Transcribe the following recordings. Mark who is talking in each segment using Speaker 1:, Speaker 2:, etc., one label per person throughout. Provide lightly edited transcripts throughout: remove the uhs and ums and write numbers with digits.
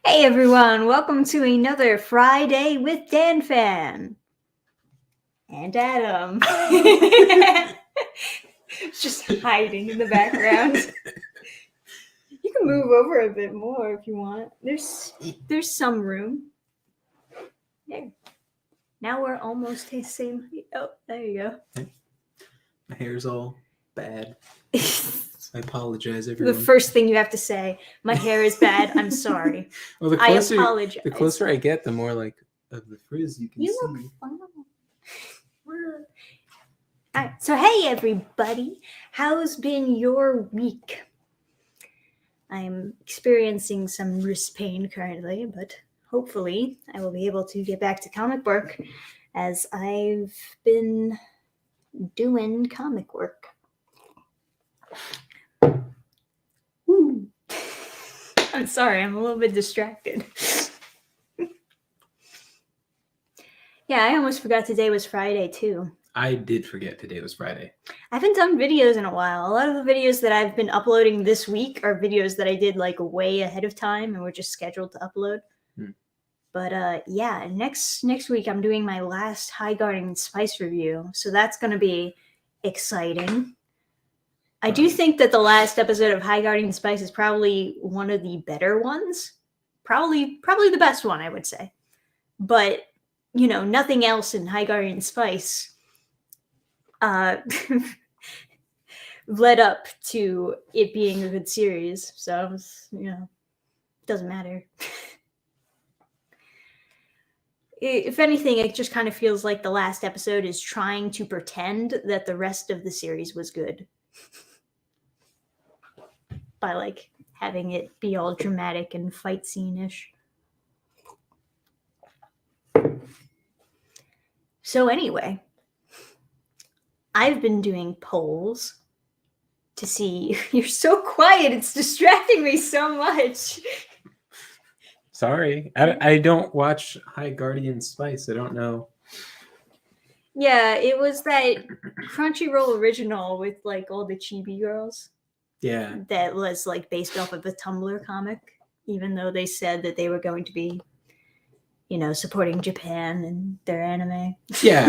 Speaker 1: Hey everyone, welcome to another Friday with Dannphan and Adam. Just hiding in the background. You can move over a bit more if you want. There's some room. There. Now we're almost the same height. Oh, there you go.
Speaker 2: My hair's all bad. I apologize,
Speaker 1: The
Speaker 2: everyone.
Speaker 1: first thing you have to say, my hair is bad, I'm sorry.
Speaker 2: Well, the
Speaker 1: I
Speaker 2: closer,
Speaker 1: apologize.
Speaker 2: The closer I get, the more like of the frizz you can
Speaker 1: You
Speaker 2: see.
Speaker 1: look fun. Alright, so hey everybody, how's been your week? I'm experiencing some wrist pain currently, but hopefully I will be able to get back to comic work as I've been doing comic work. Woo. I'm sorry, I'm a little bit distracted. Yeah, I almost forgot today was Friday too.
Speaker 2: I did forget today was Friday.
Speaker 1: I haven't done videos in a while. A lot of the videos that I've been uploading this week are videos that I did like way ahead of time and were just scheduled to upload. But yeah, next week I'm doing my last High Guardian Spice review, so that's going to be exciting. I do think that the last episode of High Guardian Spice is probably one of the better ones. Probably the best one, I would say. But, you know, nothing else in High Guardian Spice led up to it being a good series. So, you know, doesn't matter. If anything, it just kind of feels like the last episode is trying to pretend that the rest of the series was good. By like having it be all dramatic and fight scene-ish. So anyway, I've been doing polls to see. You're so quiet, it's distracting me so much.
Speaker 2: Sorry, I don't watch High Guardian Spice. I don't know.
Speaker 1: Yeah, it was that Crunchyroll original with like all the chibi girls.
Speaker 2: Yeah.
Speaker 1: That was like based off of a Tumblr comic, even though they said that they were going to be, you know, supporting Japan and their anime.
Speaker 2: Yeah.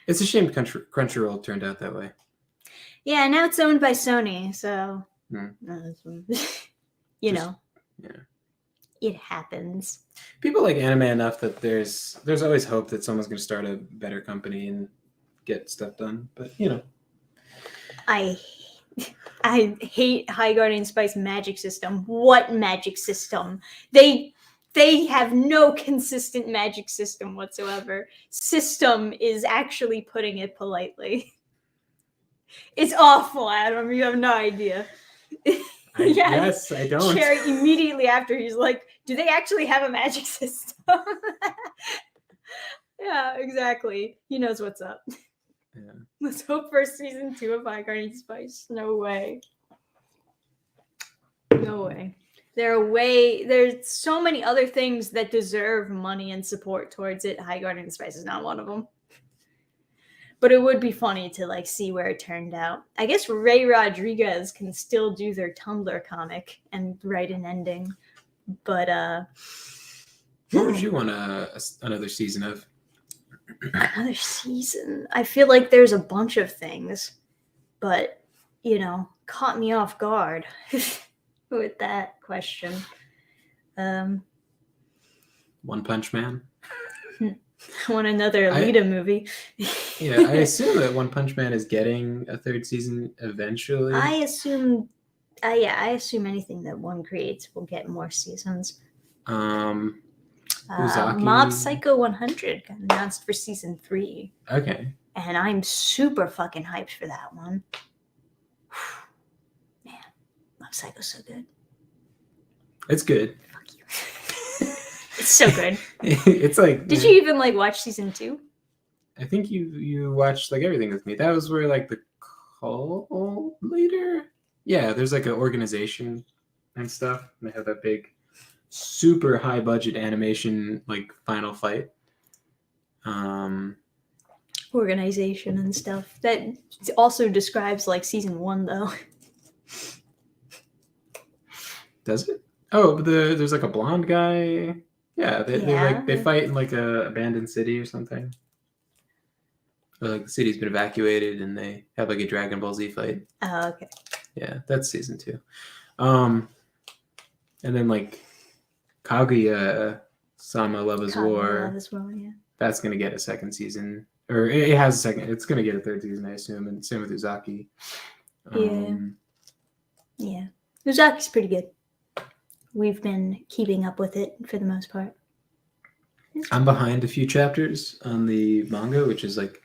Speaker 2: It's a shame Crunchyroll turned out that way.
Speaker 1: Yeah, now it's owned by Sony, so you know.
Speaker 2: Yeah.
Speaker 1: It happens.
Speaker 2: People like anime enough that there's always hope that someone's going to start a better company and get stuff done. But, you know.
Speaker 1: I hate High Guardian Spice magic system. What magic system? They have no consistent magic system whatsoever. System is actually putting it politely. It's awful, Adam. You have no idea.
Speaker 2: Yes, I don't.
Speaker 1: Cherry immediately after he's like, do they actually have a magic system? Yeah, exactly. He knows what's up.
Speaker 2: Yeah.
Speaker 1: Let's hope for season 2 of High Guardian Spice. No way. No way. There's so many other things that deserve money and support towards it. High Guardian Spice is not one of them. But it would be funny to like see where it turned out. I guess Ray Rodriguez can still do their Tumblr comic and write an ending. But
Speaker 2: what would you want another season of?
Speaker 1: Another season? I feel like there's a bunch of things, but you know, caught me off guard with that question.
Speaker 2: One Punch Man.
Speaker 1: I want another Alita movie.
Speaker 2: Yeah, I assume that One Punch Man is getting a third season eventually.
Speaker 1: I assume anything that one creates will get more seasons. Mob Psycho 100 got announced for season 3.
Speaker 2: Okay.
Speaker 1: And I'm super fucking hyped for that one. Man, Mob Psycho's so good.
Speaker 2: It's good.
Speaker 1: Fuck you. It's so good.
Speaker 2: It's like.
Speaker 1: Did you even like watch season 2?
Speaker 2: I think you watched like everything with me. That was where like the call later. Yeah, there's like an organization and stuff. And they have that big, super high budget animation like final fight.
Speaker 1: Organization and stuff. That also describes like season 1 though.
Speaker 2: Does it? Oh, there's like a blonde guy. Yeah, they
Speaker 1: Yeah.
Speaker 2: fight in like a abandoned city or something. Or like the city's been evacuated and they have like a Dragon Ball Z fight.
Speaker 1: Oh, okay.
Speaker 2: Yeah, that's season 2. And then like Kaguya Sama Love is War.
Speaker 1: Love as well, yeah.
Speaker 2: That's gonna get a second season. Or it has a second. It's gonna get a third season, I assume, and same with Uzaki.
Speaker 1: Yeah. Uzaki's pretty good. We've been keeping up with it for the most part.
Speaker 2: I'm behind a few chapters on the manga, which is like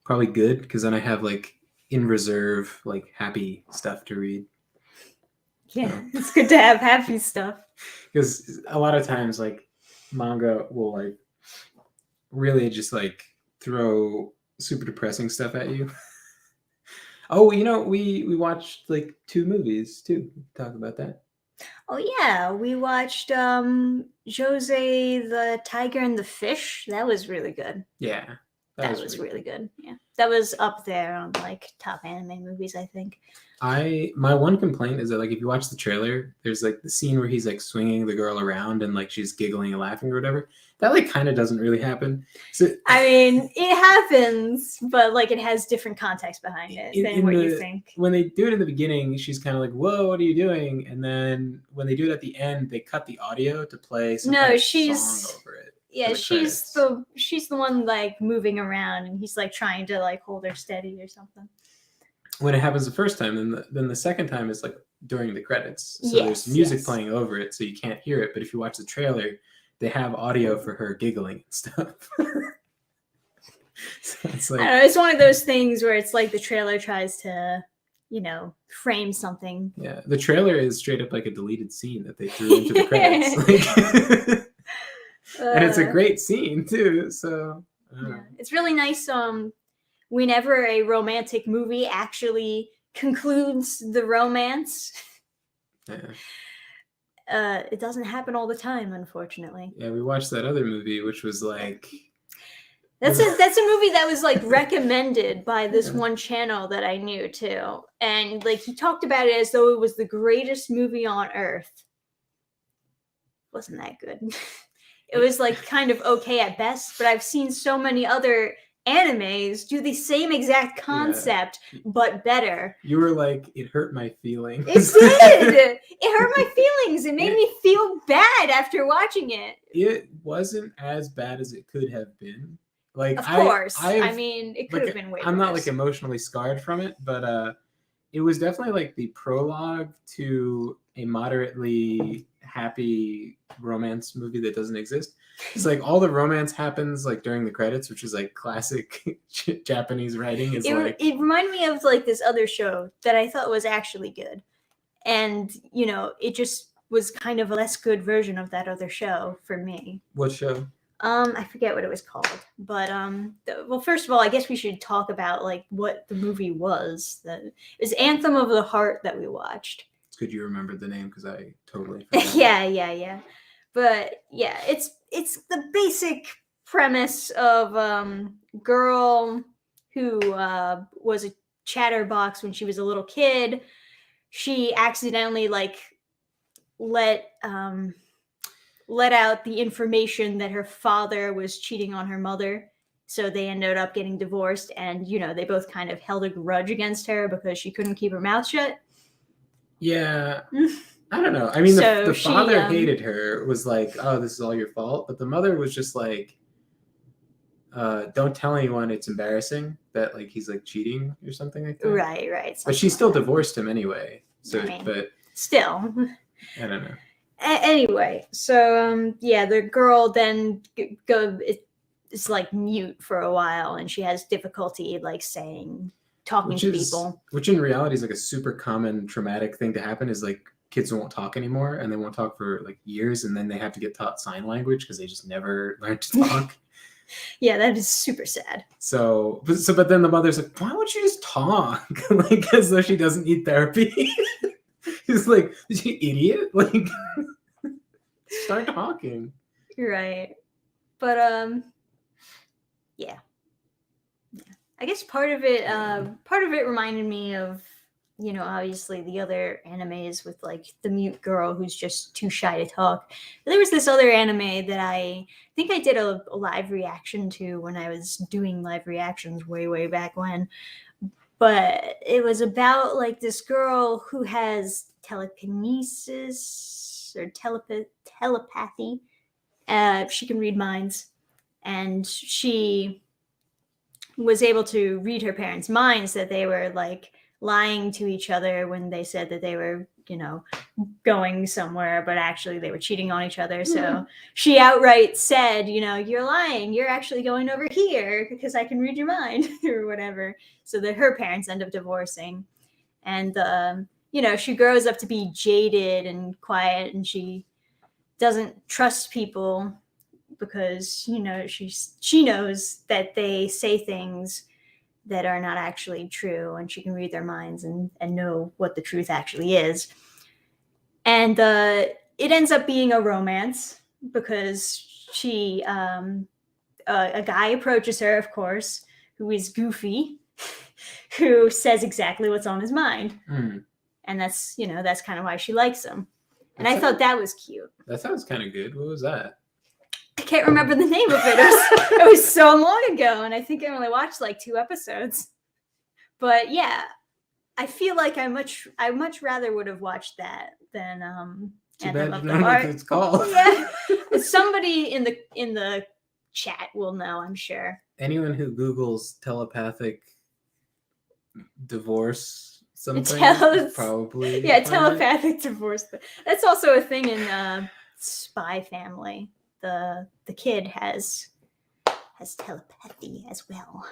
Speaker 2: probably good because then I have like in reserve like happy stuff to read.
Speaker 1: Yeah, it's good to have happy stuff.
Speaker 2: Because a lot of times like manga will like really just like throw super depressing stuff at you. Oh, we watched like 2 movies too. Talk about that.
Speaker 1: Oh yeah, we watched Jose the Tiger and the Fish. That was really good.
Speaker 2: Yeah.
Speaker 1: That was really good. Yeah. That was up there on like top anime movies, I think.
Speaker 2: My one complaint is that like if you watch the trailer, there's like the scene where he's like swinging the girl around and like she's giggling and laughing or whatever. That like kind of doesn't really happen. So
Speaker 1: I mean, it happens, but like it has different context behind it than what you think.
Speaker 2: When they do it in the beginning, she's kind of like, "Whoa, what are you doing?" And then when they do it at the end, they cut the audio to play some kind of song over it.
Speaker 1: Yeah, she's the one like moving around, and he's like trying to like hold her steady or something.
Speaker 2: When it happens the first time, then the second time is like during the credits. So there's music playing over it, so you can't hear it. But if you watch the trailer, they have audio for her giggling and stuff. So it's like,
Speaker 1: I don't know, it's one of those things where it's like the trailer tries to, frame something.
Speaker 2: Yeah, the trailer is straight up like a deleted scene that they threw into the credits. And it's a great scene too. So
Speaker 1: it's really nice. Whenever a romantic movie actually concludes the romance, it doesn't happen all the time, unfortunately.
Speaker 2: Yeah, we watched that other movie, which was like
Speaker 1: that's a movie that was like recommended by this one channel that I knew too, and like he talked about it as though it was the greatest movie on earth. Wasn't that good? It was like kind of okay at best, but I've seen so many other animes do the same exact concept, but better.
Speaker 2: You were like, it hurt my feelings.
Speaker 1: It did. It hurt my feelings. It made me feel bad after watching it.
Speaker 2: It wasn't as bad as it could have been. Like,
Speaker 1: of course. I mean, it could have been way worse.
Speaker 2: I'm not like emotionally scarred from it, but it was definitely like the prologue to a moderately happy romance movie that doesn't exist. It's like all the romance happens like during the credits, which is like classic Japanese writing.
Speaker 1: It reminded me of like this other show that I thought was actually good, and it just was kind of a less good version of that other show for me.
Speaker 2: What show?
Speaker 1: I forget what it was called, but well, first of all, I guess we should talk about like what the movie was. It was Anthem of the Heart that we watched.
Speaker 2: It's good you remembered the name because I totally forgot.
Speaker 1: Yeah. But yeah, it's the basic premise of girl who was a chatterbox when she was a little kid. She accidentally like let out the information that her father was cheating on her mother. So they ended up getting divorced, and they both kind of held a grudge against her because she couldn't keep her mouth shut.
Speaker 2: Yeah. I don't know. I mean, the father hated her, was like, oh, this is all your fault. But the mother was just like, don't tell anyone, it's embarrassing that like he's like cheating or something like that.
Speaker 1: Right.
Speaker 2: But she still divorced him anyway. So, but
Speaker 1: still.
Speaker 2: I don't know.
Speaker 1: Anyway, so the girl then is like mute for a while, and she has difficulty like talking to people. Which
Speaker 2: in reality is like a super common traumatic thing to happen, is like kids won't talk anymore, and they won't talk for like years, and then they have to get taught sign language because they just never learned to talk.
Speaker 1: Yeah, that is super sad.
Speaker 2: But then the mother's like, why won't you just talk? Like, as though she doesn't need therapy. He's like, is you idiot? Like, start talking.
Speaker 1: Right. But yeah. I guess part of it reminded me of obviously the other animes with like the mute girl who's just too shy to talk. But there was this other anime that I think I did a live reaction to when I was doing live reactions way back when. But it was about like this girl who has telekinesis or telepathy. She can read minds, and she was able to read her parents' minds, that they were like lying to each other when they said that they were, going somewhere, but actually they were cheating on each other. So she outright said, you're lying. You're actually going over here because I can read your mind or whatever. So that her parents end up divorcing. And, she grows up to be jaded and quiet, and she doesn't trust people because, she knows that they say things that are not actually true, and she can read their minds and know what the truth actually is. And it ends up being a romance because she, a guy approaches her, of course, who is goofy, who says exactly what's on his mind. And that's kind of why she likes him. And I thought that was cute.
Speaker 2: That sounds kind of good. What was that?
Speaker 1: I can't remember the name of it. It was so long ago, and I think I only watched like 2 episodes. But yeah, I feel like I much rather would have watched that than Anthem of the Heart.
Speaker 2: It's called.
Speaker 1: Yeah, somebody in the chat will know, I'm sure.
Speaker 2: Anyone who Googles telepathic divorce something probably
Speaker 1: telepathic divorce. That's also a thing in Spy Family. The kid has telepathy as well,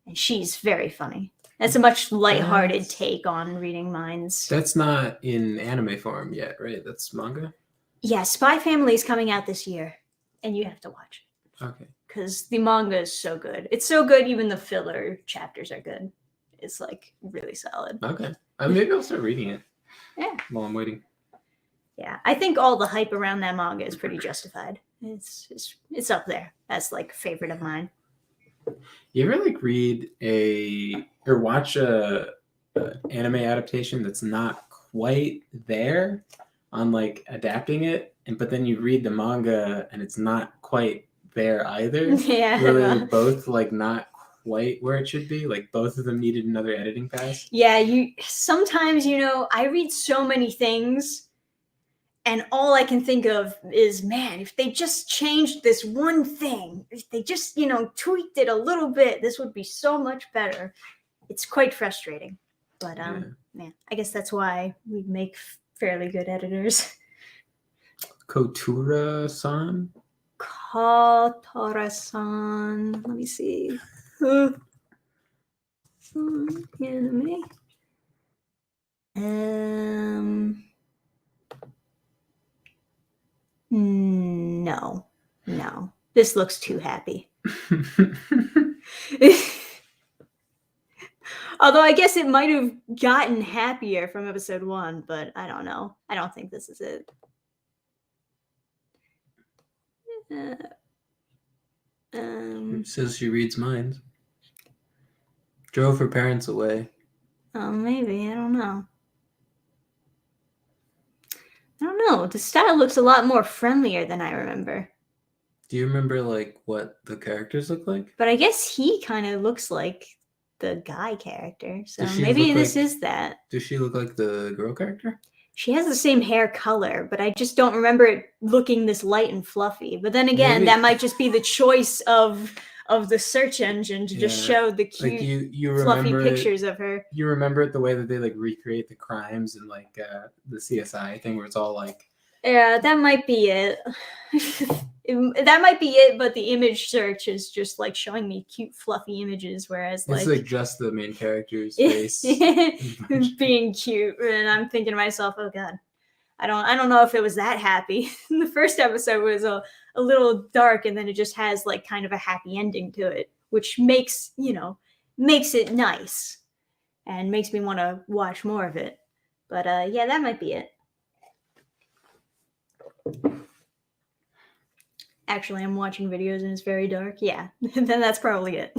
Speaker 1: and she's very funny. That's a much lighthearted take on reading minds.
Speaker 2: That's not in anime form yet, right? That's manga?
Speaker 1: Yeah, Spy Family is coming out this year, and you have to watch it.
Speaker 2: Okay.
Speaker 1: Because the manga is so good. It's so good, even the filler chapters are good. It's like really solid.
Speaker 2: Okay. Maybe I'll start reading it.
Speaker 1: Yeah.
Speaker 2: While I'm waiting.
Speaker 1: Yeah, I think all the hype around that manga is pretty justified. It's up there. That's like favorite of mine.
Speaker 2: You ever like read or watch a anime adaptation that's not quite there on like adapting it, but then you read the manga and it's not quite there either?
Speaker 1: Yeah.
Speaker 2: Really, both like not quite where it should be. Like both of them needed another editing pass.
Speaker 1: Yeah, sometimes I read so many things, and all I can think of is, man, if they just changed this one thing, if they just, tweaked it a little bit, this would be so much better. It's quite frustrating. But, yeah, I guess that's why we make fairly good editors.
Speaker 2: Kotura-san?
Speaker 1: Kotura-san. Let me see. Anime. No. This looks too happy. Although I guess it might have gotten happier from episode 1, but I don't know. I don't think this is it.
Speaker 2: It says she reads minds. Drove her parents away.
Speaker 1: Oh, maybe. I don't know. The style looks a lot more friendlier than I remember.
Speaker 2: Do you remember like what the characters look like?
Speaker 1: But I guess he kind of looks like the guy character. So maybe this is that.
Speaker 2: Does she look like the girl character?
Speaker 1: She has the same hair color, but I just don't remember it looking this light and fluffy. But then again, that might just be the choice of the search engine to just show the cute,
Speaker 2: like you
Speaker 1: fluffy pictures of her.
Speaker 2: You remember it the way that they like recreate the crimes and like the CSI thing where it's all like.
Speaker 1: Yeah, that might be it. That might be it, but the image search is just like showing me cute, fluffy images, whereas
Speaker 2: it's like just the main character's face
Speaker 1: being cute, and I'm thinking to myself, oh god, I don't know if it was that happy. The first episode was a little dark, and then it just has like kind of a happy ending to it, which makes it nice and makes me want to watch more of it. But yeah, that might be it. Actually, I'm watching videos and it's very dark. Yeah, then that's probably it.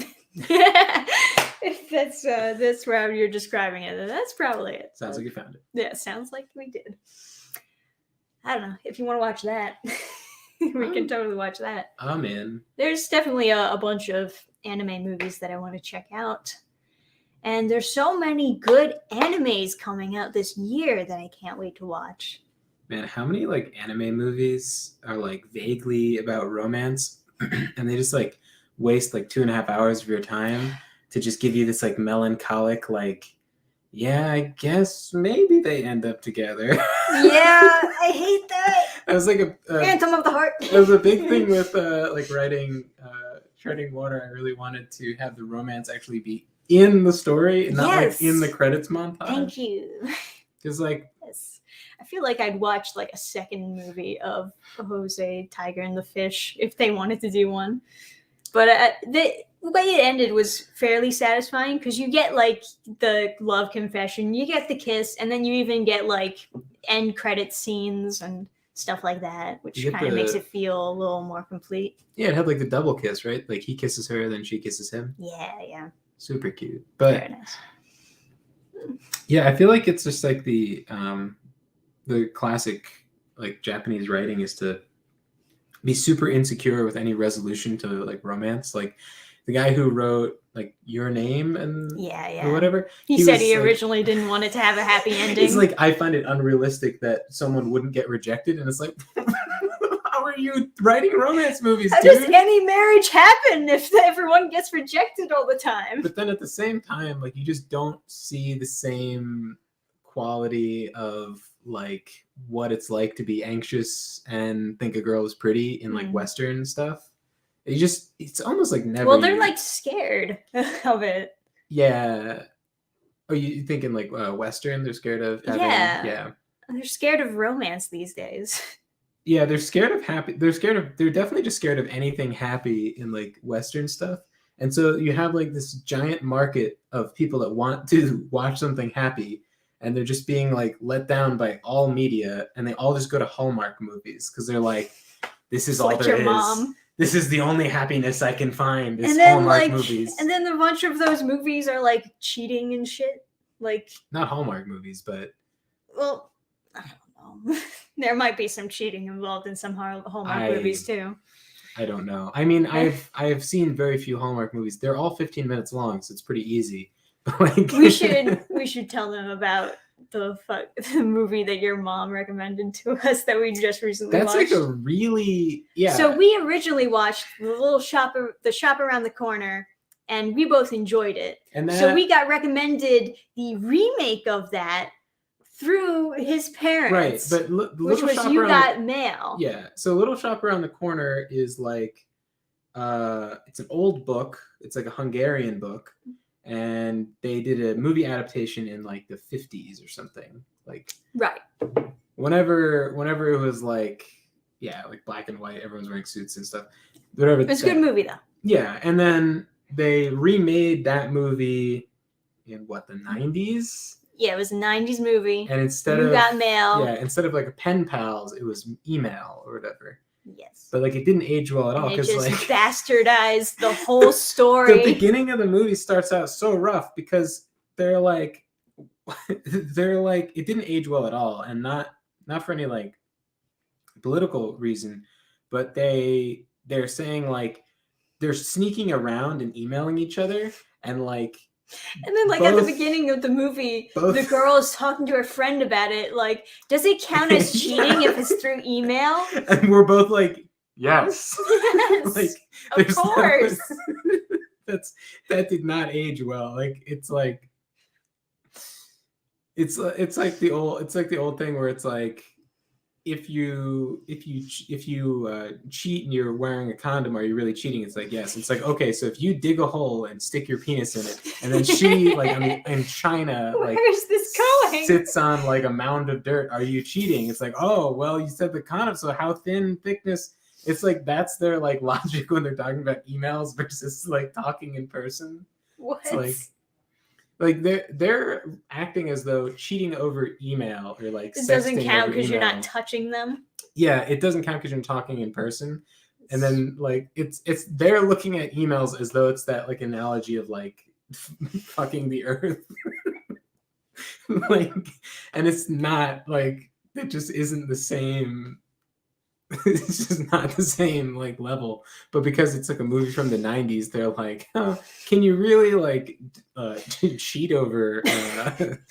Speaker 1: That's how you're describing it. That's probably it.
Speaker 2: Sounds like you found it.
Speaker 1: Yeah, sounds like we did. I don't know if you want to watch that. We can totally watch that.
Speaker 2: I'm in.
Speaker 1: There's definitely a bunch of anime movies that I want to check out. And there's so many good animes coming out this year that I can't wait to watch.
Speaker 2: Man, how many like anime movies are like vaguely about romance and they just like waste like 2.5 hours of your time to just give you this like melancholic like, yeah, I guess maybe they end up together.
Speaker 1: Yeah, I hate that.
Speaker 2: It was like a
Speaker 1: Anthem of the Heart.
Speaker 2: It was a big thing with like writing Treading Water. I really wanted to have the romance actually be in the story and not like in the credits montage.
Speaker 1: Thank you.
Speaker 2: Because like,
Speaker 1: yes. I feel like I'd watch like a second movie of Jose, Tiger, and the Fish if they wanted to do one. But the way it ended was fairly satisfying because you get like the love confession, you get the kiss, and then you even get like end credit scenes and stuff like that, which kind of makes it feel a little more complete.
Speaker 2: Yeah, it had like the double kiss, right? Like he kisses her, then she kisses him.
Speaker 1: Yeah.
Speaker 2: Super cute. But
Speaker 1: very nice.
Speaker 2: Yeah, I feel like it's just like the classic like Japanese writing is to be super insecure with any resolution to like romance. Like the guy who wrote like Your Name and or whatever.
Speaker 1: He said he originally didn't want it to have a happy ending.
Speaker 2: It's like I find it unrealistic that someone wouldn't get rejected, and it's like how are you writing romance movies?
Speaker 1: How does any marriage happen if everyone gets rejected all the time?
Speaker 2: But then at the same time, like you just don't see the same quality of like what it's like to be anxious and think a girl is pretty in like Western stuff. It's almost like never.
Speaker 1: Well, they're like scared of it.
Speaker 2: Yeah. Are you thinking like Western? They're scared of having. Yeah.
Speaker 1: They're scared of romance these days.
Speaker 2: Yeah, they're scared of happy. They're definitely just scared of anything happy in like Western stuff. And so you have like this giant market of people that want to watch something happy, and they're just being like let down by all media, and they all just go to Hallmark movies because they're like, this is all there is.
Speaker 1: Mom.
Speaker 2: This is the only happiness I can find is Hallmark movies.
Speaker 1: And then a bunch of those movies are like cheating and shit. Like
Speaker 2: not Hallmark movies, but
Speaker 1: well, I don't know. There might be some cheating involved in some Hallmark movies too.
Speaker 2: I don't know. I mean, I've seen very few Hallmark movies. They're all 15 minutes long, so it's pretty easy. Like
Speaker 1: we should tell them about the movie that your mom recommended to us that we just recently watched.
Speaker 2: That's like a really
Speaker 1: So we originally watched the shop around the corner, and we both enjoyed it. And so we got recommended the remake of that through his parents,
Speaker 2: right? But
Speaker 1: which was You Got Mail.
Speaker 2: Yeah. So Little Shop Around the Corner is like it's an old book. It's like a Hungarian book. And they did a movie adaptation in like the 50s or something. Like
Speaker 1: right.
Speaker 2: Whenever it was like like black and white, everyone's wearing suits and stuff. Whatever.
Speaker 1: It's a good movie though.
Speaker 2: Yeah, and then they remade that movie in what, the 90s?
Speaker 1: Yeah, it was a 90s movie.
Speaker 2: And instead
Speaker 1: You Got Mail.
Speaker 2: Yeah, instead of like a pen pals, it was email or whatever.
Speaker 1: Yes.
Speaker 2: But like it didn't age well at all
Speaker 1: because
Speaker 2: like
Speaker 1: bastardized the whole story.
Speaker 2: The beginning of the movie starts out so rough because they're like it didn't age well at all, and not for any like political reason, but they're saying like they're sneaking around and emailing each other, and like
Speaker 1: and then like at the beginning of the movie the girl is talking to her friend about it, like, does it count as cheating if it's through email?
Speaker 2: And we're both like, yes.
Speaker 1: Like, of course.
Speaker 2: That did not age well. Like it's like the old thing where it's like if you cheat and you're wearing a condom, are you really cheating? It's like, yes. It's like, okay, so if you dig a hole and stick your penis in it, and then she like in China like
Speaker 1: where's this going?
Speaker 2: Sits on like a mound of dirt, are you cheating? It's like, oh well, you said the condom, so how thin, thickness? It's like that's their like logic when they're talking about emails versus like talking in person.
Speaker 1: What?
Speaker 2: It's like they're acting as though cheating over email or like
Speaker 1: it doesn't count because you're not touching them.
Speaker 2: Yeah, it doesn't count because you're talking in person. And then like it's they're looking at emails as though it's that like analogy of like fucking the earth. Like, and it's not like, it just isn't the same. It's just not the same like level. But because it's like a movie from the 90s, they're like, oh, can you really like cheat over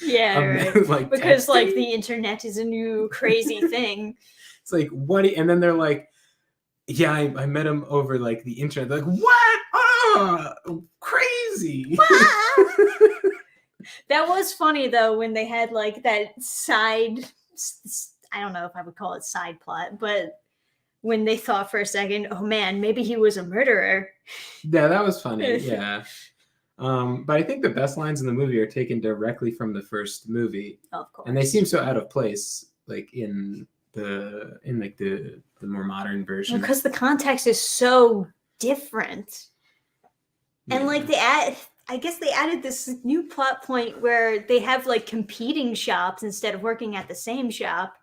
Speaker 1: yeah, right.
Speaker 2: like
Speaker 1: because
Speaker 2: texting?
Speaker 1: like the internet is a new crazy thing.
Speaker 2: It's like, what? And then they're like, yeah, I met him over like the internet. They're like, what? Oh, crazy.
Speaker 1: That was funny though when they had like that side, I don't know if I would call it side plot, but when they thought for a second, oh man, maybe he was a murderer.
Speaker 2: Yeah, that was funny. Yeah. But I think the best lines in the movie are taken directly from the first movie.
Speaker 1: Of course.
Speaker 2: And they seem so out of place, like in the more modern version.
Speaker 1: Because the context is so different. And like I guess they added this new plot point where they have like competing shops instead of working at the same shop.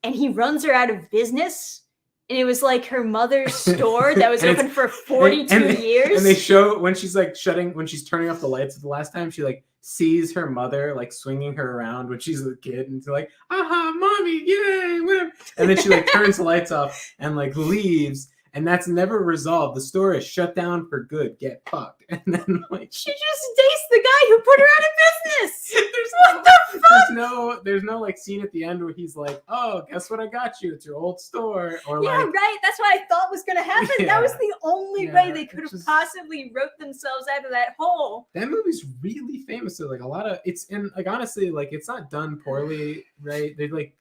Speaker 1: And he runs her out of business. And it was like her mother's store that was open for 42 years.
Speaker 2: And they show when she's like when she's turning off the lights the last time, she like sees her mother like swinging her around when she's a kid, and she's like, aha, mommy, yay, whatever. And then she like turns the lights off and like leaves. And that's never resolved. The store is shut down for good. Get fucked. And then like
Speaker 1: she just dates the guy who put her out of business.
Speaker 2: There's no like scene at the end where he's like, oh, guess what I got you? It's your old store. Or
Speaker 1: yeah,
Speaker 2: like,
Speaker 1: right. That's what I thought was gonna happen.
Speaker 2: Yeah,
Speaker 1: that was the only way they could have possibly wrote themselves out of that hole.
Speaker 2: That movie's really famous. So like a lot of it's in like honestly, like it's not done poorly, right? They like,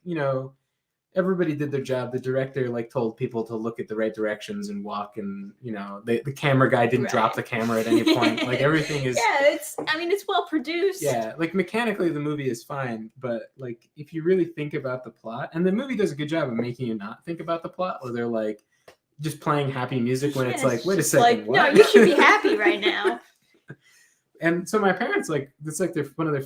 Speaker 2: everybody did their job. The director like told people to look at the right directions and walk, and the camera guy didn't drop the camera at any point. Like everything is
Speaker 1: it's well produced.
Speaker 2: Yeah, like mechanically the movie is fine, but like if you really think about the plot, and the movie does a good job of making you not think about the plot, or they're like just playing happy music when it's like, wait a second,
Speaker 1: like,
Speaker 2: what?
Speaker 1: No, you should be happy right now.
Speaker 2: And so my parents like it's like one of their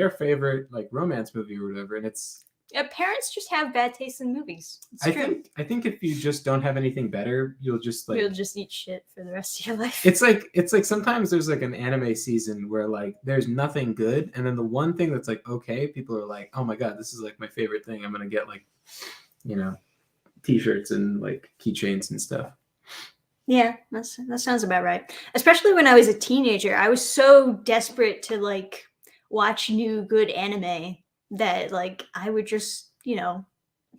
Speaker 2: favorite like romance movie or whatever, and it's
Speaker 1: parents just have bad taste in movies. It's true.
Speaker 2: I think if you just don't have anything better, you'll just
Speaker 1: eat shit for the rest of your life.
Speaker 2: It's like sometimes there's like an anime season where like there's nothing good, and then the one thing that's like okay, people are like, oh my god, this is like my favorite thing. I'm gonna get like t-shirts and like keychains and stuff.
Speaker 1: Yeah, that sounds about right. Especially when I was a teenager, I was so desperate to like watch new good anime that like I would just,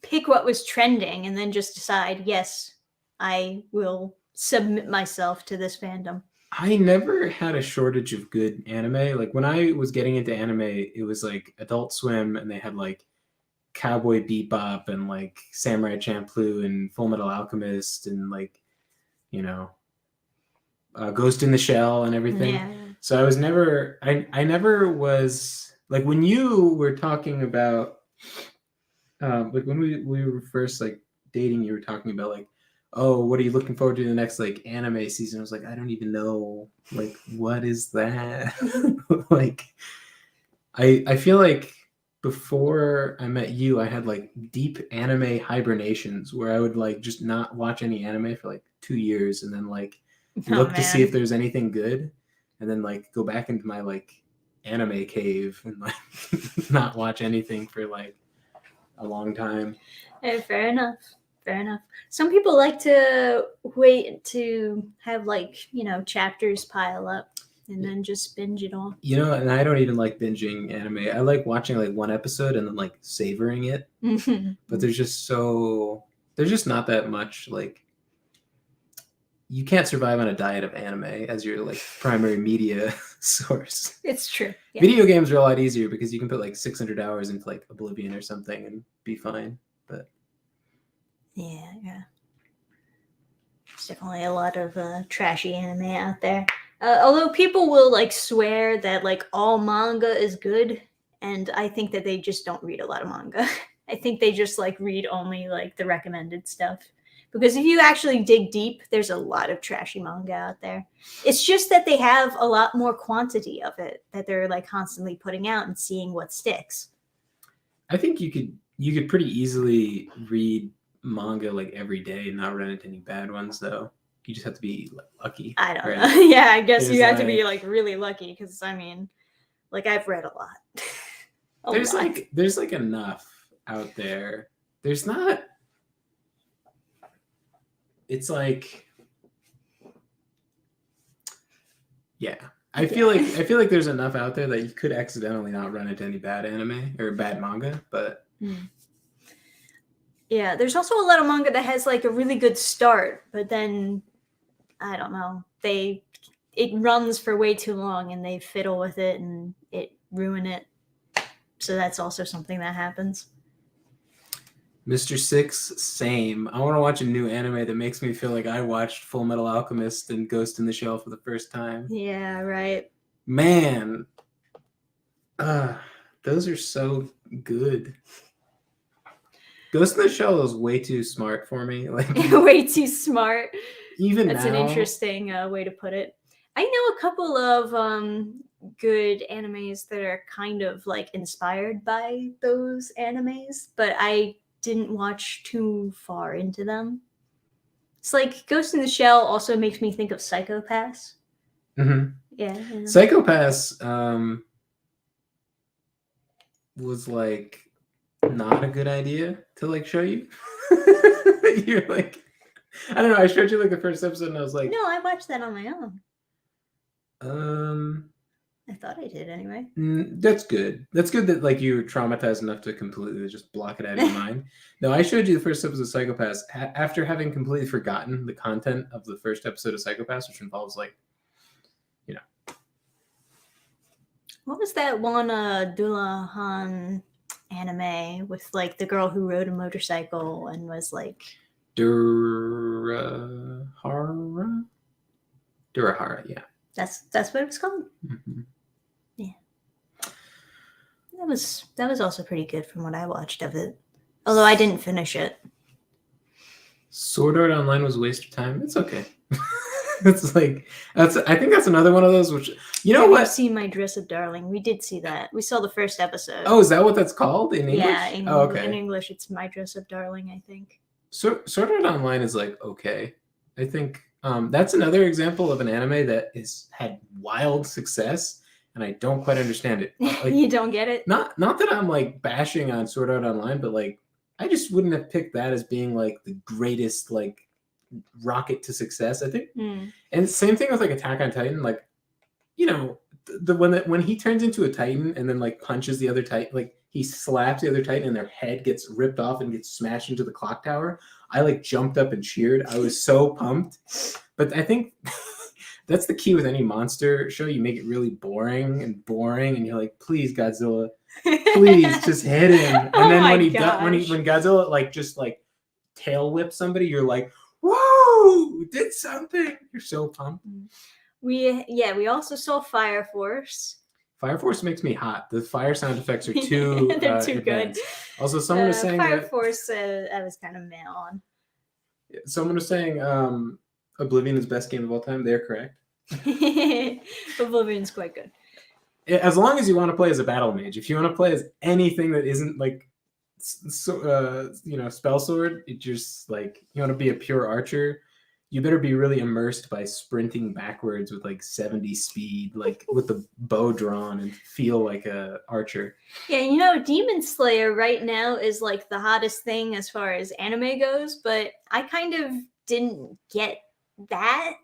Speaker 1: pick what was trending and then just decide, yes, I will submit myself to this fandom.
Speaker 2: I never had a shortage of good anime. Like when I was getting into anime, it was like Adult Swim, and they had like Cowboy Bebop and like Samurai Champloo and Full Metal Alchemist and like, Ghost in the Shell and everything.
Speaker 1: Yeah.
Speaker 2: So I was never, I never was like when you were talking about, like when we were first like dating, you were talking about like, oh, what are you looking forward to the next like anime season? I was like, I don't even know, like, what is that? Like, I feel like before I met you, I had like deep anime hibernations where I would like just not watch any anime for like 2 years and then like look to see if there's anything good, and then like go back into my like anime cave and like not watch anything for like a long time.
Speaker 1: Hey, fair enough. Some people like to wait to have like, chapters pile up and then just binge it all.
Speaker 2: And I don't even like binging anime. I like watching like one episode and then like savoring it. But there's just not that much like, you can't survive on a diet of anime as your like primary media source.
Speaker 1: It's true.
Speaker 2: Yeah. Video games are a lot easier because you can put like 600 hours into like Oblivion or something and be fine. But
Speaker 1: yeah. There's definitely a lot of trashy anime out there. Although people will like swear that like all manga is good, and I think that they just don't read a lot of manga. I think they just like read only like the recommended stuff. Because if you actually dig deep, there's a lot of trashy manga out there. It's just that they have a lot more quantity of it that they're like constantly putting out and seeing what sticks.
Speaker 2: I think you could pretty easily read manga like every day and not run into any bad ones though. you just have to be like, lucky.
Speaker 1: I don't
Speaker 2: right?
Speaker 1: know. Yeah, I guess
Speaker 2: There's
Speaker 1: you have to be like really lucky because I mean, like I've read a lot.
Speaker 2: There's like enough out there. There's not. It's like, yeah. I feel like there's enough out there that you could accidentally not run into any bad anime or bad manga, but
Speaker 1: yeah, there's also a lot of manga that has like a really good start, but then I don't know, it runs for way too long and they fiddle with it and it ruin it. So that's also something that happens.
Speaker 2: Mr. Six, same. I want to watch a new anime that makes me feel like I watched Full Metal Alchemist and Ghost in the Shell for the first time.
Speaker 1: Yeah, right.
Speaker 2: Man, those are so good. Ghost in the Shell is way too smart for me. Like
Speaker 1: way too smart.
Speaker 2: Even
Speaker 1: that's
Speaker 2: now,
Speaker 1: an interesting way to put it. I know a couple of good animes that are kind of like inspired by those animes, but I didn't watch too far into them. It's like Ghost in the Shell also makes me think of Psychopaths.
Speaker 2: Mm-hmm.
Speaker 1: Yeah.
Speaker 2: Psychopaths was like not a good idea to like show you. You're like, I don't know. I showed you like the first episode, and I was like,
Speaker 1: no, I watched that on my
Speaker 2: own.
Speaker 1: I thought I did anyway.
Speaker 2: That's good. That's good that like you were traumatized enough to completely just block it out of your mind. No, I showed you the first episode of Psychopaths after having completely forgotten the content of the first episode of Psychopaths, which involves like, you know.
Speaker 1: What was that one Dannphan anime with like the girl who rode a motorcycle and was like
Speaker 2: Durahara, yeah.
Speaker 1: That's what it was called.
Speaker 2: Mm-hmm.
Speaker 1: Yeah, that was also pretty good from what I watched of it. Although I didn't finish it.
Speaker 2: Sword Art Online was a waste of time. It's okay. It's like I think that's another one of those which
Speaker 1: Have you seen My Dress Up Darling? We did see that. We saw the first episode.
Speaker 2: Oh, is that what that's called in English?
Speaker 1: Yeah, in
Speaker 2: okay.
Speaker 1: English it's My Dress Up Darling, I think.
Speaker 2: Sword Art Online is like okay. I think that's another example of an anime that has had wild success, and I don't quite understand it. Like,
Speaker 1: you don't get it?
Speaker 2: Not that I'm like bashing on Sword Art Online, but like I just wouldn't have picked that as being like the greatest like rocket to success, I think. And same thing with like Attack on Titan. Like, you know, when he turns into a Titan and then like punches the other Titan, like he slaps the other Titan and their head gets ripped off and gets smashed into the clock tower. I like jumped up and cheered. I was so pumped. But I think that's the key with any monster show. You make it really boring, and you're like, please, Godzilla, please just hit him. And then when Godzilla like just like tail whips somebody, you're like, whoa, did something. You're so pumped.
Speaker 1: We also saw Fire Force.
Speaker 2: Fire Force makes me hot. The fire sound effects are too
Speaker 1: they're too good.
Speaker 2: Also, someone was saying
Speaker 1: Fire Force I was kind of meh on.
Speaker 2: Someone was saying Oblivion is best game of all time. They're correct.
Speaker 1: Oblivion's quite good.
Speaker 2: As long as you want to play as a battle mage. If you want to play as anything that isn't like spell sword, it just like you want to be a pure archer, you better be really immersed by sprinting backwards with like 70 speed, like with the bow drawn, and feel like a archer.
Speaker 1: Yeah, Demon Slayer right now is like the hottest thing as far as anime goes, but I kind of didn't get that,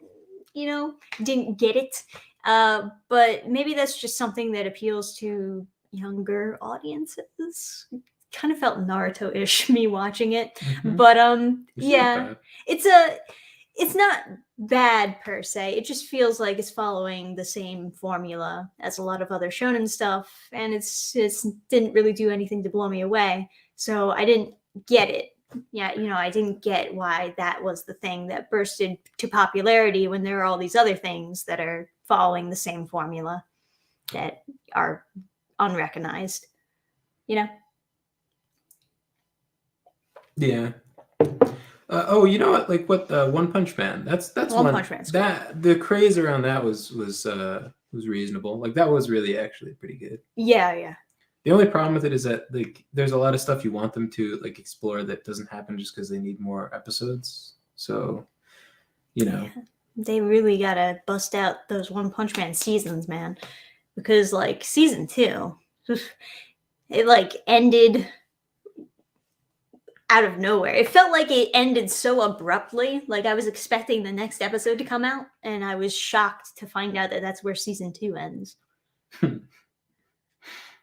Speaker 1: didn't get it. But maybe that's just something that appeals to younger audiences. Kind of felt Naruto-ish me watching it. Mm-hmm. But yeah, it's not bad per se. It just feels like it's following the same formula as a lot of other shonen stuff, and it's didn't really do anything to blow me away. So I didn't get it. Yeah, I didn't get why that was the thing that bursted to popularity when there are all these other things that are following the same formula that are unrecognized.
Speaker 2: Yeah. You know what? Like what? One Punch Man. That's One Punch Man. That the craze around that was reasonable. Like that was really actually pretty good.
Speaker 1: Yeah.
Speaker 2: The only problem with it is that like there's a lot of stuff you want them to like explore that doesn't happen just because they need more episodes. So, you know.
Speaker 1: Yeah. They really gotta bust out those One Punch Man seasons, man. Because, like, season 2, it, like, ended out of nowhere. It felt like it ended so abruptly. Like, I was expecting the next episode to come out, and I was shocked to find out that that's where season 2 ends.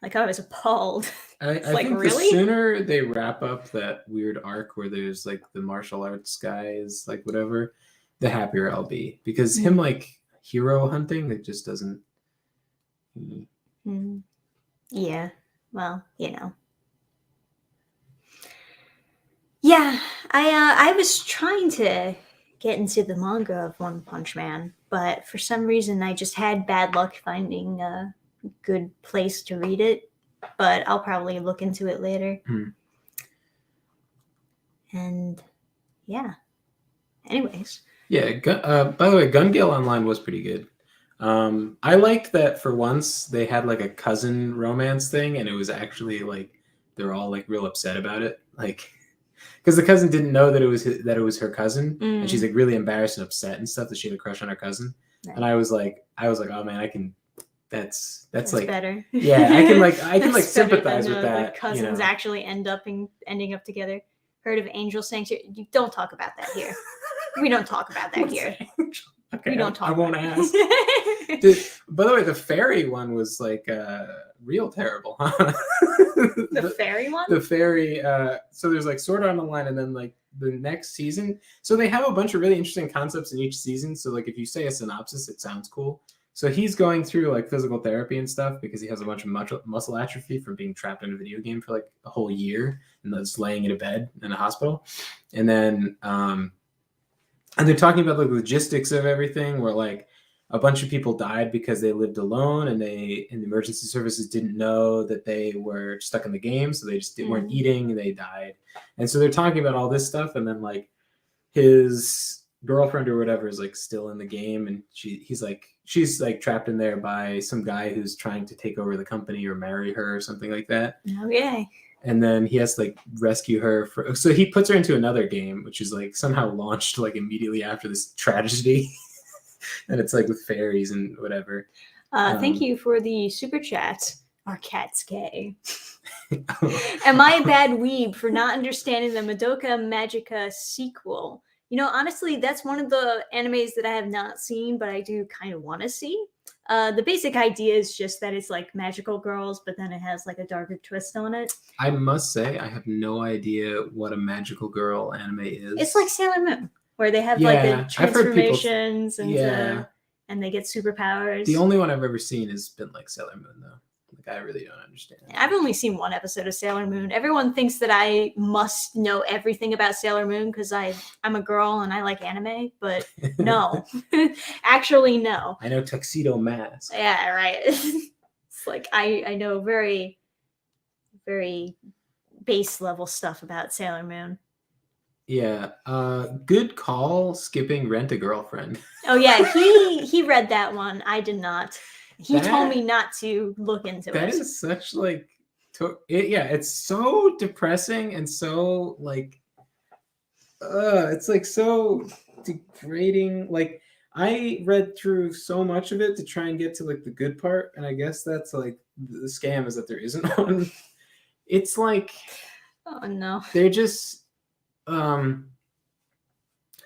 Speaker 1: Like, I was appalled.
Speaker 2: I
Speaker 1: like,
Speaker 2: think
Speaker 1: really?
Speaker 2: the sooner they wrap up that weird arc where there's like the martial arts guys, like whatever, the happier I'll be. Because him like hero hunting, it just doesn't.
Speaker 1: Yeah. Well, you know. Yeah, I was trying to get into the manga of One Punch Man, but for some reason I just had bad luck finding a good place to read it. But I'll probably look into it later. And yeah. Anyways.
Speaker 2: Yeah. By the way, Gun Gale Online was pretty good. I liked that for once they had like a cousin romance thing, and it was actually like they're all like real upset about it, like because the cousin didn't know that it was her cousin, and she's like really embarrassed and upset and stuff that she had a crush on her cousin. Right. And I was like, oh man, I can. That's like
Speaker 1: better.
Speaker 2: Yeah, I can like sympathize with that.
Speaker 1: The cousins actually ending up together. Heard of Angel Sanctuary? You don't talk about that here. We don't talk about that here.
Speaker 2: Okay,
Speaker 1: we don't talk.
Speaker 2: I won't ask. By the way, the fairy one was like real terrible. Huh?
Speaker 1: The fairy one?
Speaker 2: The fairy. So there's like Sword Art Online, and then like the next season. So they have a bunch of really interesting concepts in each season. So like if you say a synopsis, it sounds cool. So he's going through like physical therapy and stuff because he has a bunch of muscle atrophy from being trapped in a video game for like a whole year and just laying in a bed in a hospital. And then and they're talking about the logistics of everything where like a bunch of people died because they lived alone and the emergency services didn't know that they were stuck in the game. So they just weren't eating and they died. And so they're talking about all this stuff. And then like his girlfriend or whatever is like still in the game. And she's like trapped in there by some guy who's trying to take over the company or marry her or something like that.
Speaker 1: Okay.
Speaker 2: And then he has to like rescue her so he puts her into another game, which is like somehow launched like immediately after this tragedy. And it's like with fairies and whatever.
Speaker 1: Thank you for the super chat. Our cat's gay. Am I a bad weeb for not understanding the Madoka Magica sequel? You know, honestly, that's one of the animes that I have not seen, but I do kind of want to see. The basic idea is just that it's like magical girls, but then it has like a darker twist on it.
Speaker 2: I must say, I have no idea what a magical girl anime is.
Speaker 1: It's like Sailor Moon, where they have like the transformations and they get superpowers.
Speaker 2: The only one I've ever seen has been like Sailor Moon, though. Like I really don't understand.
Speaker 1: I've only seen one episode of Sailor Moon. Everyone thinks that I must know everything about Sailor Moon because I'm a girl and I like anime, but no. Actually, no.
Speaker 2: I know Tuxedo Mask.
Speaker 1: Yeah, right. It's like I know very, very base level stuff about Sailor Moon.
Speaker 2: Yeah. Good call skipping Rent a Girlfriend.
Speaker 1: Oh yeah, he read that one. I did not. He told me not to look into it.
Speaker 2: That is such like, it's so depressing and so like, it's like so degrading. Like I read through so much of it to try and get to like the good part, and I guess that's like the scam is that there isn't one. It's like,
Speaker 1: oh no,
Speaker 2: they're just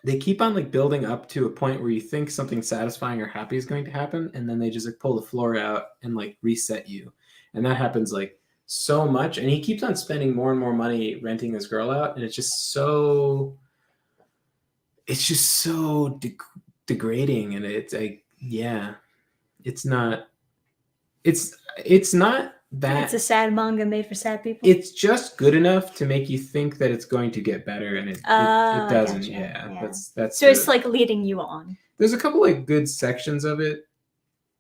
Speaker 2: they keep on like building up to a point where you think something satisfying or happy is going to happen, and then they just like pull the floor out and like reset you. And that happens like so much. And he keeps on spending more and more money renting this girl out, and it's just so degrading. And it's like, yeah, it's not that
Speaker 1: it's a sad manga made for sad people.
Speaker 2: It's just good enough to make you think that it's going to get better, and it doesn't. Gotcha. Yeah, that's.
Speaker 1: So it's like leading you on.
Speaker 2: There's a couple like good sections of it,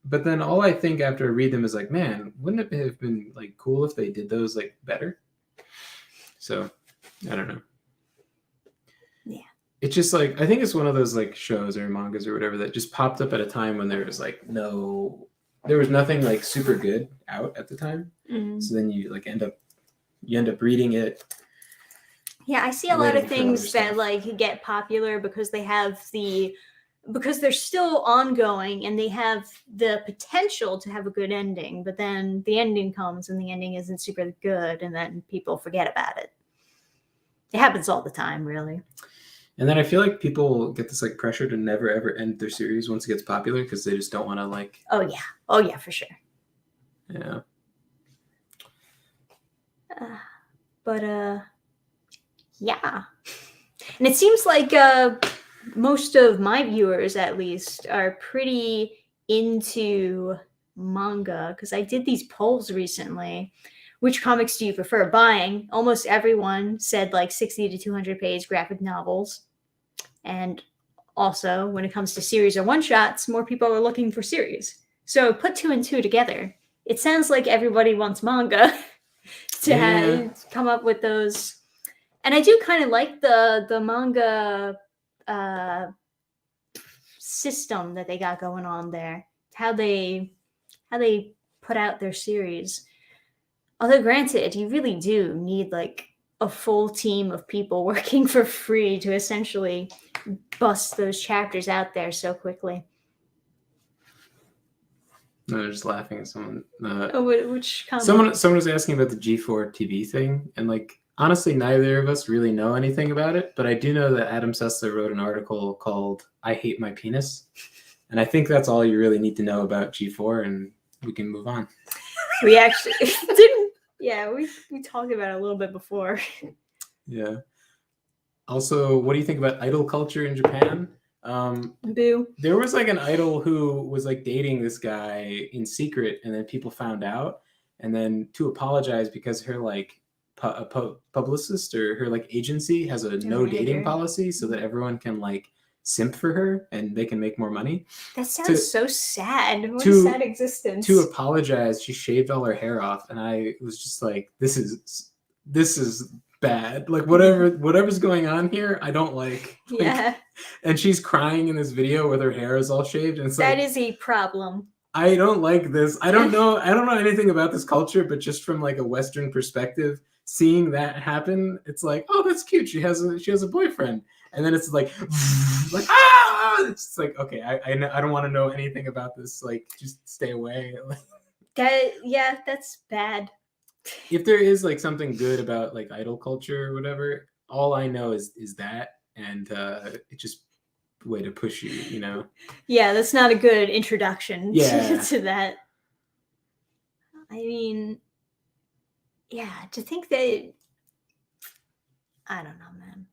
Speaker 2: but then all I think after I read them is like, man, wouldn't it have been like cool if they did those like better? So, I don't know.
Speaker 1: Yeah.
Speaker 2: It's just like I think it's one of those like shows or mangas or whatever that just popped up at a time when there was like there was nothing like super good out at the time. Mm-hmm. So then you like end up reading it.
Speaker 1: Yeah, I see a lot of things that like get popular because they have the because they're still ongoing and they have the potential to have a good ending, but then the ending comes and the ending isn't super good, and then people forget about it. It happens all the time, really.
Speaker 2: And then I feel like people get this like pressure to never ever end their series once it gets popular because they just don't want to like.
Speaker 1: Oh yeah, for sure.
Speaker 2: Yeah.
Speaker 1: Yeah. And it seems like most of my viewers, at least, are pretty into manga, because I did these polls recently. Which comics do you prefer buying? Almost everyone said like 60 to 200 page graphic novels. And also, when it comes to series or one-shots, more people are looking for series. So put 2 and 2 together. It sounds like everybody wants manga to come up with those. And I do kind of like the manga system that they got going on there. How they put out their series. Although granted, you really do need like a full team of people working for free to essentially bust those chapters out there so quickly.
Speaker 2: No, they're just laughing at someone.
Speaker 1: Which comment?
Speaker 2: Someone was asking about the G4 TV thing, and like honestly, neither of us really know anything about it. But I do know that Adam Sessler wrote an article called "I Hate My Penis," and I think that's all you really need to know about G4, and we can move on.
Speaker 1: We actually didn't. Yeah, we talked about it a little bit before.
Speaker 2: Yeah. Also, what do you think about idol culture in Japan?
Speaker 1: Boo.
Speaker 2: There was like an idol who was like dating this guy in secret, and then people found out, and then to apologize because her like publicist or her like agency has a no dating policy, so that everyone can like simp for her and they can make more money.
Speaker 1: That sounds so sad. What a sad existence.
Speaker 2: To apologize, she shaved all her hair off, and I was just like, this is bad. Like whatever's going on here, I don't like.
Speaker 1: Yeah.
Speaker 2: And she's crying in this video with her hair is all shaved, and it's
Speaker 1: that is a problem.
Speaker 2: I don't like this. I don't know anything about this culture, but just from like a Western perspective, seeing that happen, it's like, oh, that's cute. She has a boyfriend. And then it's like it's like, okay, I don't want to know anything about this. Like, just stay away.
Speaker 1: That's bad.
Speaker 2: If there is like something good about like idol culture or whatever, all I know is that, and it's just a way to push you, you know.
Speaker 1: Yeah, that's not a good introduction to that. I mean, yeah, to think that, I don't know, man.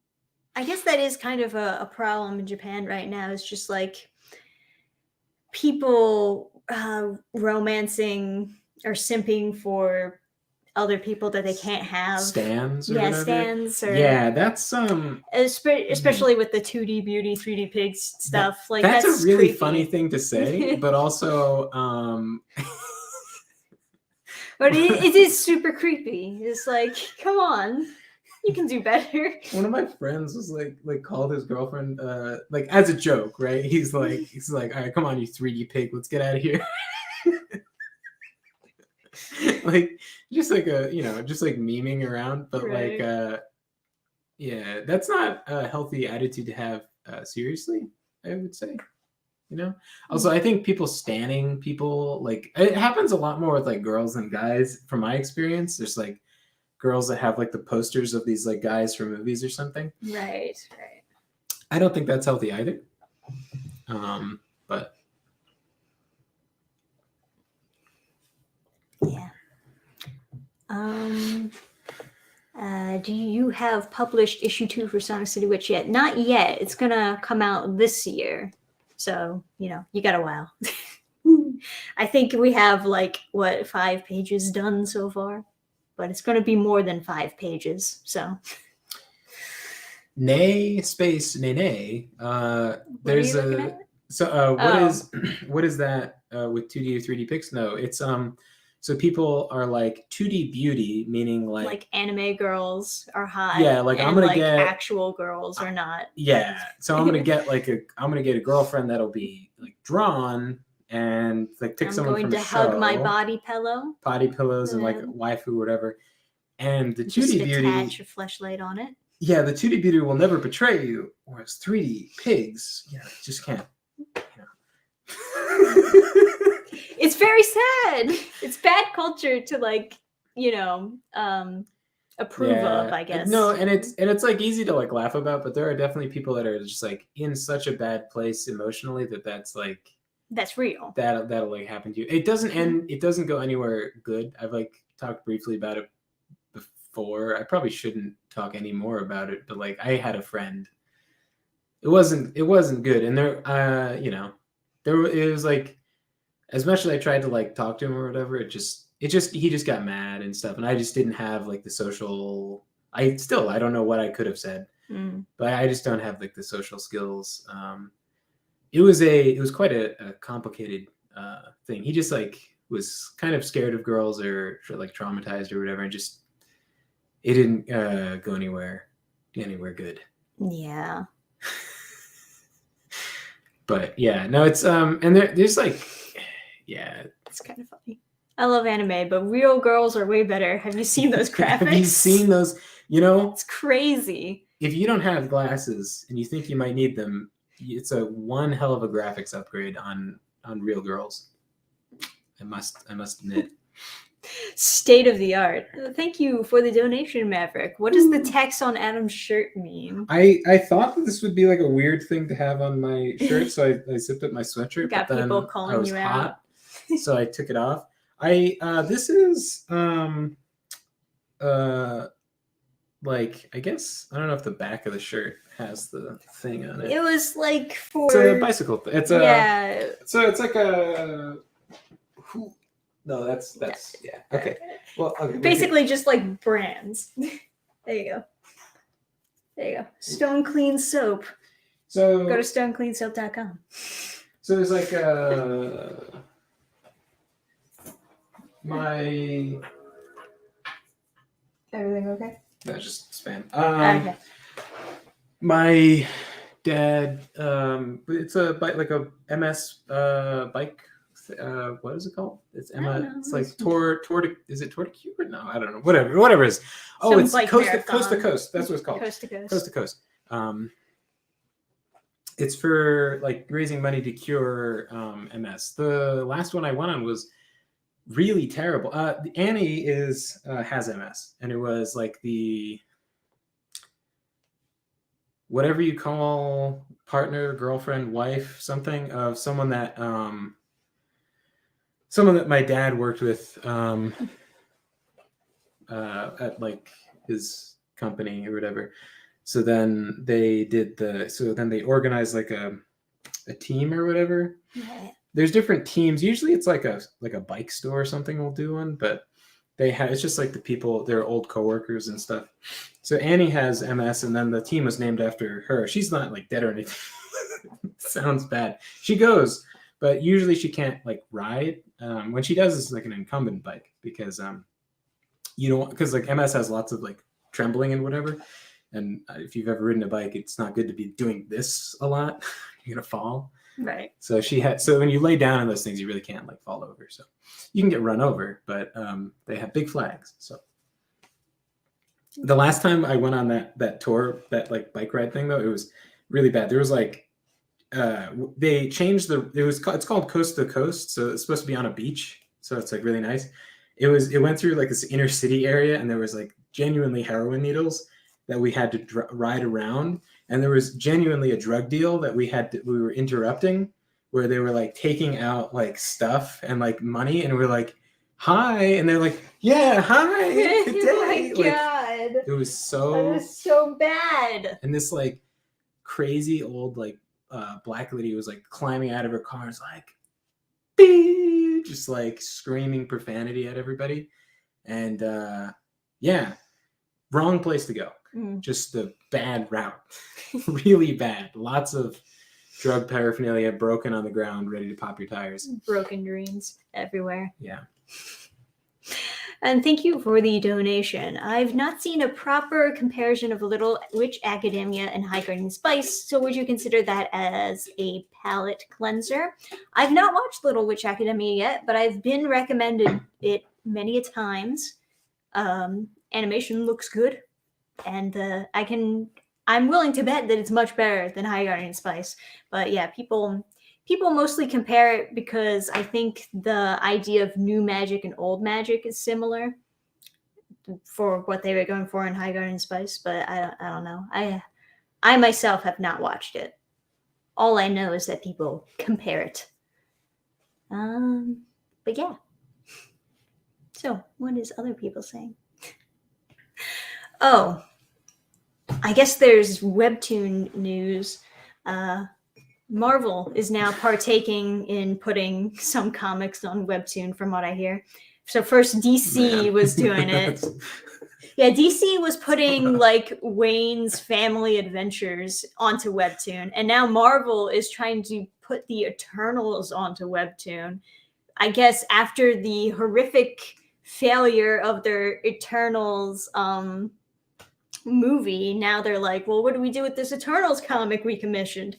Speaker 1: I guess that is kind of a problem in Japan right now. It's just like people romancing or simping for other people that they can't have.
Speaker 2: Stans or
Speaker 1: whatever.
Speaker 2: Stans.
Speaker 1: Or,
Speaker 2: that's
Speaker 1: especially with the 2D beauty, 3D pigs stuff.
Speaker 2: That's a really
Speaker 1: creepy.
Speaker 2: funny thing to say, but also
Speaker 1: but it is super creepy. It's like, come on. You can do better.
Speaker 2: One of my friends was like called his girlfriend like as a joke, right? He's like, all right, come on, you 3D pig, let's get out of here. Like just like just like memeing around, but right. Like yeah, that's not a healthy attitude to have seriously, I would say. You know? Also, I think people standing people, like it happens a lot more with like girls than guys from my experience. There's like girls that have like the posters of these like guys from movies or something.
Speaker 1: Right.
Speaker 2: I don't think that's healthy either. But
Speaker 1: yeah. Do you have published issue 2 for Sonic City Witch yet? Not yet. It's gonna come out this year, so you got a while. I think we have like 5 pages done so far. But it's going to be more than 5 pages, so.
Speaker 2: Nay space nay. There's a what is that with 2D or 3D pics? No, it's so people are like 2D beauty, meaning like
Speaker 1: anime girls are hot.
Speaker 2: Yeah, like I'm gonna get
Speaker 1: actual girls are not.
Speaker 2: Yeah, so I'm gonna get a girlfriend that'll be like drawn. And like take someone from a show.
Speaker 1: I'm going to hug my body pillow.
Speaker 2: Body pillows and like waifu, whatever. And the 2D
Speaker 1: just
Speaker 2: beauty.
Speaker 1: Attach a fleshlight on it.
Speaker 2: Yeah, the 2D beauty will never betray you, whereas 3D pigs, just can't
Speaker 1: It's very sad. It's bad culture to like, approve of, I guess.
Speaker 2: No, and it's like easy to like laugh about, but there are definitely people that are just like in such a bad place emotionally that's like
Speaker 1: that's real.
Speaker 2: That'll like happen to you. It doesn't end. It doesn't go anywhere good. I've like talked briefly about it before. I probably shouldn't talk any more about it, but like I had a friend. It wasn't good, and there it was like as much as I tried to like talk to him or whatever, he just got mad and stuff, and I just didn't have like the social. I don't know what I could have said, but I just don't have like the social skills. It was quite a complicated thing. He just like was kind of scared of girls or like traumatized or whatever, and just it didn't go anywhere good.
Speaker 1: Yeah.
Speaker 2: But yeah, no, it's and there's like, yeah,
Speaker 1: it's kind of funny. I love anime, but real girls are way better. Have you seen those graphics?
Speaker 2: Have you seen those? It's
Speaker 1: crazy.
Speaker 2: If you don't have glasses and you think you might need them, it's a one hell of a graphics upgrade on real girls. I must admit.
Speaker 1: State of the art. Thank you for the donation, Maverick. What does the text on Adam's shirt mean?
Speaker 2: I thought that this would be like a weird thing to have on my shirt, so I zipped up my sweatshirt.
Speaker 1: Got
Speaker 2: but
Speaker 1: people
Speaker 2: then
Speaker 1: calling
Speaker 2: I was
Speaker 1: you
Speaker 2: hot,
Speaker 1: out.
Speaker 2: So I took it off. This is like I guess I don't know if the back of the shirt has the thing on it.
Speaker 1: It was like for
Speaker 2: it's a bicycle. It's a
Speaker 1: yeah.
Speaker 2: So it's like a. No, that's yeah. Okay. Well, okay,
Speaker 1: basically just like brands. There you go. Stone Clean Soap.
Speaker 2: So
Speaker 1: go to stonecleansoap.com.
Speaker 2: So there's like my.
Speaker 1: Everything okay?
Speaker 2: No, just spam.
Speaker 1: Okay.
Speaker 2: My dad. It's a bike, like a MS bike. What is it called? It's Emma. It's like is it Tour de Cure? No, I don't know. Whatever it is. Oh, it's coast to coast. That's what it's called.
Speaker 1: Coast to coast.
Speaker 2: Coast to coast. It's for like raising money to cure MS. The last one I went on was really terrible. Annie has MS, and it was like the whatever you call partner, girlfriend, wife, something of someone that my dad worked with at like his company or whatever. So then they organized like a team or whatever.
Speaker 1: Yeah.
Speaker 2: There's different teams. Usually it's like a bike store or something will do one, but it's just like the people, they're old coworkers and stuff. So Annie has MS, and then the team was named after her. She's not like dead or anything. Sounds bad. She goes, but usually she can't like ride. When she does, it's like an incumbent bike because because like MS has lots of like trembling and whatever. And if you've ever ridden a bike, it's not good to be doing this a lot. You're gonna fall.
Speaker 1: Right.
Speaker 2: So so when you lay down on those things, you really can't like fall over. So you can get run over, but they have big flags. So the last time I went on that tour, that like bike ride thing though, it was really bad. There was like they changed it's called Coast to Coast, so it's supposed to be on a beach, so it's like really nice. It went through like this inner city area, and there was like genuinely heroin needles that we had to ride around, and there was genuinely a drug deal that we were interrupting, where they were like taking out like stuff and like money, and we're like, hi, and they're like, yeah, hi, good day.
Speaker 1: Oh my God.
Speaker 2: It was
Speaker 1: so bad.
Speaker 2: And this like crazy old like black lady was like climbing out of her car and was like, beep, just like screaming profanity at everybody, and yeah, wrong place to go. Just the bad route. Really bad. Lots of drug paraphernalia broken on the ground, ready to pop your tires.
Speaker 1: Broken dreams everywhere.
Speaker 2: Yeah.
Speaker 1: And thank you for the donation. I've not seen a proper comparison of Little Witch Academia and High Garden Spice, so would you consider that as a palate cleanser? I've not watched Little Witch Academia yet, but I've been recommended it many a times. Animation looks good, and I'm willing to bet that it's much better than High Garden Spice. But yeah, people people mostly compare it because I think the idea of new magic and old magic is similar for what they were going for in High Garden Spice, but I don't know. I myself have not watched it. All I know is that people compare it. But yeah. So, what is other people saying? Oh, I guess there's Webtoon news. Marvel is now partaking in putting some comics on Webtoon, from what I hear. So first DC was doing it. Yeah, DC was putting like Wayne's Family Adventures onto Webtoon, and now Marvel is trying to put the Eternals onto Webtoon. I guess after the horrific failure of their Eternals movie, now they're like, well, what do we do with this Eternals comic we commissioned?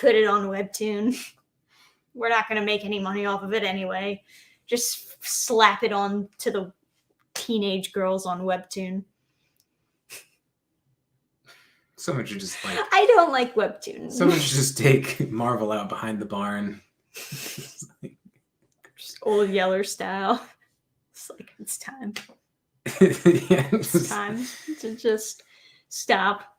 Speaker 1: Put it on Webtoon. We're not going to make any money off of it anyway. Just slap it on to the teenage girls on Webtoon.
Speaker 2: Someone should just like...
Speaker 1: I don't like Webtoon.
Speaker 2: Someone should just take Marvel out behind the barn.
Speaker 1: Just old Yeller style. It's like, it's time.
Speaker 2: Yeah,
Speaker 1: It's time to just stop.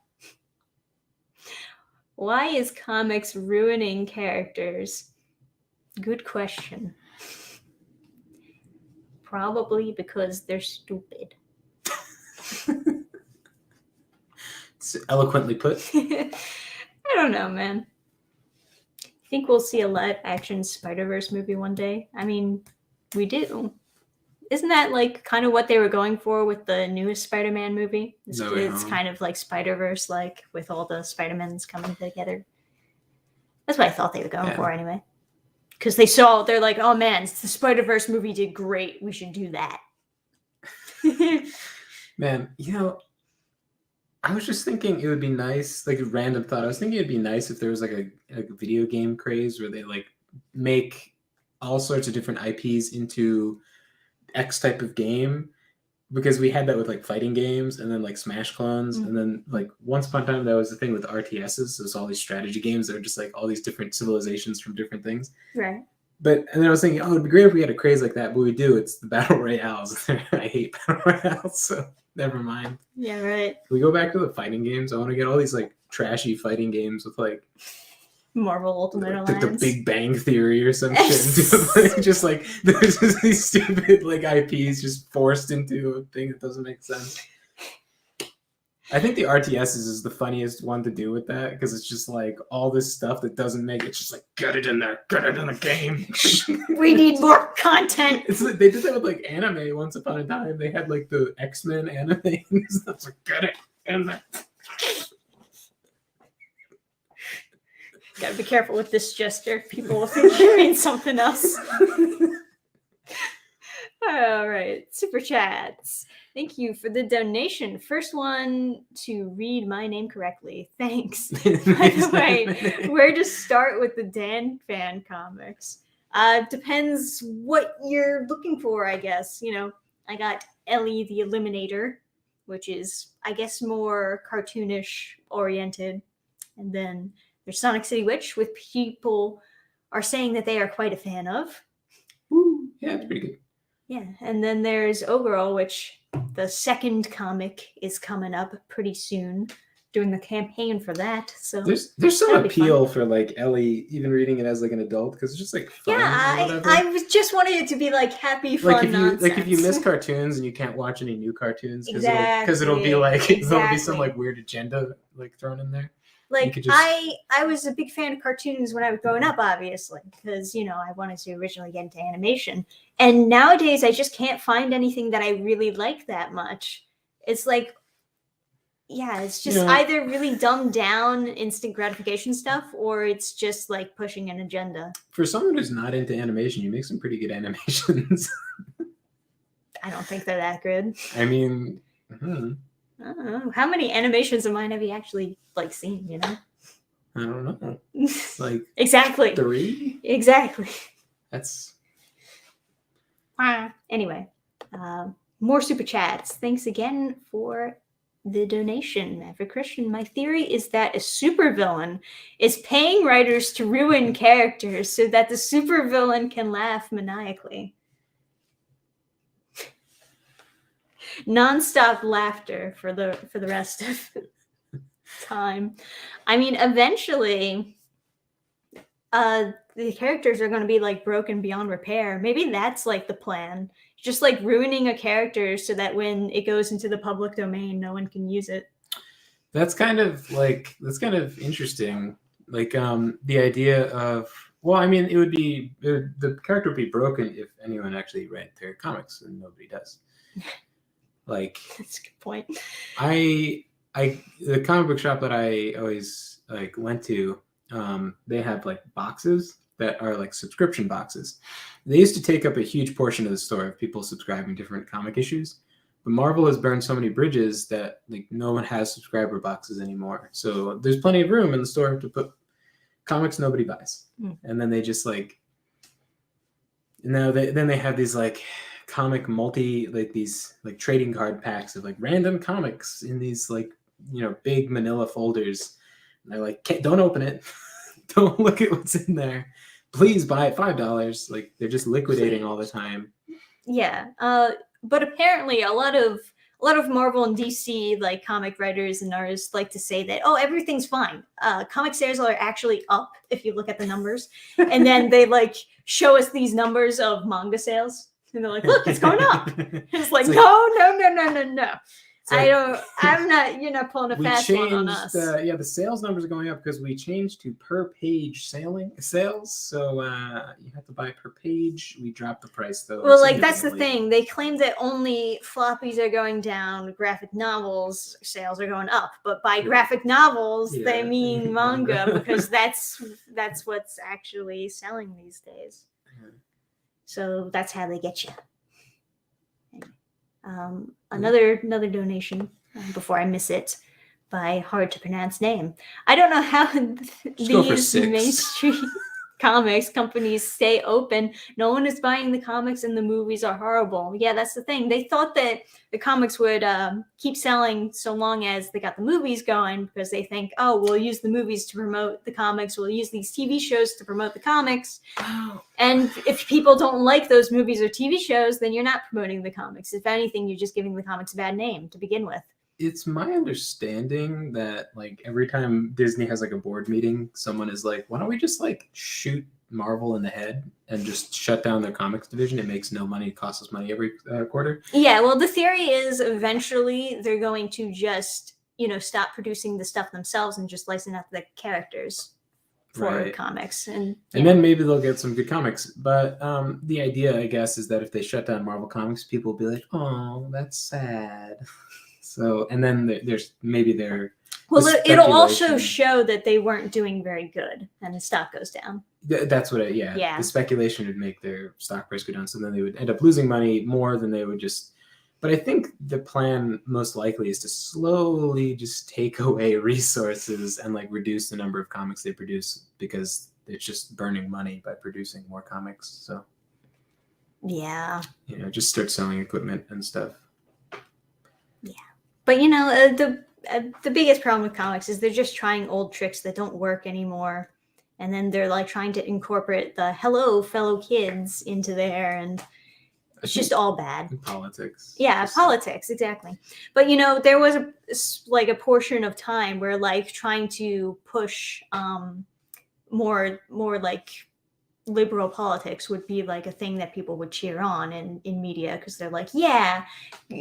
Speaker 1: Why is comics ruining characters? Good question. Probably because they're stupid.
Speaker 2: It's eloquently put.
Speaker 1: I don't know, man. Think we'll see a live action Spider-Verse movie one day? I mean, we do. Isn't that like kind of what they were going for with the newest Spider-Man movie? It's kind of like Spider-Verse, like with all the Spider-Mans coming together. That's what I thought they were going for anyway. Because they're like, oh man, the Spider-Verse movie did great. We should do that.
Speaker 2: Man, I was just thinking it would be nice, like a random thought. I was thinking it'd be nice if there was like a video game craze where they like make all sorts of different IPs into X type of game, because we had that with like fighting games and then like Smash clones, and then like once upon a time that was the thing with RTSs. So it's all these strategy games that are just like all these different civilizations from different things.
Speaker 1: Right.
Speaker 2: And then I was thinking, it'd be great if we had a craze like that, but we do. It's the battle royales. I hate battle royales, so never mind.
Speaker 1: Yeah, right.
Speaker 2: Can we go back to the fighting games? I want to get all these like trashy fighting games with like
Speaker 1: Marvel Ultimate Alliance,
Speaker 2: like the Big Bang Theory or some shit. Just like there's just these stupid like IPs just forced into a thing that doesn't make sense. I think the RTSs is the funniest one to do with that, because it's just like all this stuff that doesn't make it's just like get it in there, get it in the game.
Speaker 1: We need more content.
Speaker 2: It's like, they did that with like anime once upon a time. They had like the X-Men anime and stuff. Like get it in there.
Speaker 1: Gotta be careful with this gesture. People will think you mean something else. All right, super chats. Thank you for the donation. First one to read my name correctly. Thanks. By the way, where to start with the Dannphan comics? Depends what you're looking for, I guess. I got Ellie the Eliminator, which is, I guess, more cartoonish oriented. And then there's Sonic City Witch, which people are saying that they are quite a fan of.
Speaker 2: Ooh, yeah, it's pretty good.
Speaker 1: Yeah, and then there's O-Girl, which the second comic is coming up pretty soon. Doing the campaign for that, so
Speaker 2: there's some appeal for like Ellie, even reading it as like an adult, because it's just like fun.
Speaker 1: Yeah, I was just wanted it to be like happy, fun nonsense.
Speaker 2: Like if you miss cartoons and you can't watch any new cartoons, because
Speaker 1: it'll
Speaker 2: be like there'll be some like weird agenda like thrown in there.
Speaker 1: Like I was a big fan of cartoons when I was growing up, obviously, because I wanted to originally get into animation, and nowadays I just can't find anything that I really like that much. It's like, yeah, it's just either really dumbed down instant gratification stuff, or it's just like pushing an agenda. For someone who's not into animation, you make some pretty good animations. I don't think they're that good. I mean, I don't know. How many animations of mine have you actually like seen, I don't know. Like exactly 3? Exactly. That's anyway. More super chats. Thanks again for the donation, Maverick Christian. My theory is that a supervillain is paying writers to ruin characters so that the supervillain can laugh maniacally. Non-stop laughter for the rest of time. I mean, eventually, the characters are going to be like broken beyond repair. Maybe that's like the plan. Just like ruining a character so that when it goes into the public domain, no one can use it.
Speaker 2: That's kind of interesting. Like the idea of, well, I mean, the character would be broken if anyone actually read their comics, and nobody does. Like,
Speaker 1: that's a good point.
Speaker 2: The comic book shop that I always like went to, they have like boxes that are like subscription boxes. They used to take up a huge portion of the store of people subscribing different comic issues. But Marvel has burned so many bridges that like no one has subscriber boxes anymore. So there's plenty of room in the store to put comics nobody buys. And then they just like, then they have these like comic these like trading card packs of like random comics in these like, big manila folders. And they're like, don't open it. Don't look at what's in there. Please buy it $5. Like they're just liquidating all the time.
Speaker 1: Yeah. But apparently a lot of Marvel and DC like comic writers and artists like to say that, oh, everything's fine. Comic sales are actually up if you look at the numbers. And then they like show us these numbers of manga sales. And they're like, look, it's going up. It's like, no. I'm not, you're not pulling a fast one on us.
Speaker 2: The sales numbers are going up because we changed to per page sales. So you have to buy per page. We dropped the price though.
Speaker 1: Well, like that's the thing. They claim that only floppies are going down, graphic novels sales are going up. But by graphic novels, they mean manga because that's what's actually selling these days. So that's how they get you. Another donation before I miss it by hard to pronounce name. I don't know how these mainstream comics companies stay open. No one is buying the comics and the movies are horrible. Yeah, that's the thing. They thought that the comics would keep selling so long as they got the movies going because they think, oh, we'll use the movies to promote the comics. We'll use these TV shows to promote the comics. And if people don't like those movies or TV shows, then you're not promoting the comics. If anything, you're just giving the comics a bad name to begin with.
Speaker 2: It's my understanding that like every time Disney has like a board meeting, someone is like, why don't we just like shoot Marvel in the head and just shut down their comics division? It makes no money. It costs us money every quarter.
Speaker 1: Yeah, well, the theory is eventually they're going to just, stop producing the stuff themselves and just license out the characters for comics. And
Speaker 2: then maybe they'll get some good comics. But the idea, I guess, is that if they shut down Marvel Comics, people will be like, oh, that's sad. So, and then there's maybe
Speaker 1: well, it'll also show that they weren't doing very good and the stock goes down.
Speaker 2: That's what the speculation would make their stock price go down. So then they would end up losing money more than they would just, but I think the plan most likely is to slowly just take away resources and like reduce the number of comics they produce because it's just burning money by producing more comics. So
Speaker 1: yeah,
Speaker 2: just start selling equipment and stuff.
Speaker 1: Yeah. But the biggest problem with comics is they're just trying old tricks that don't work anymore, and then they're like trying to incorporate the "hello, fellow kids" into there, and it's just all bad.
Speaker 2: Politics.
Speaker 1: Yeah, politics, exactly. But there was a portion of time where like trying to push more like liberal politics would be like a thing that people would cheer on in media because they're like, yeah,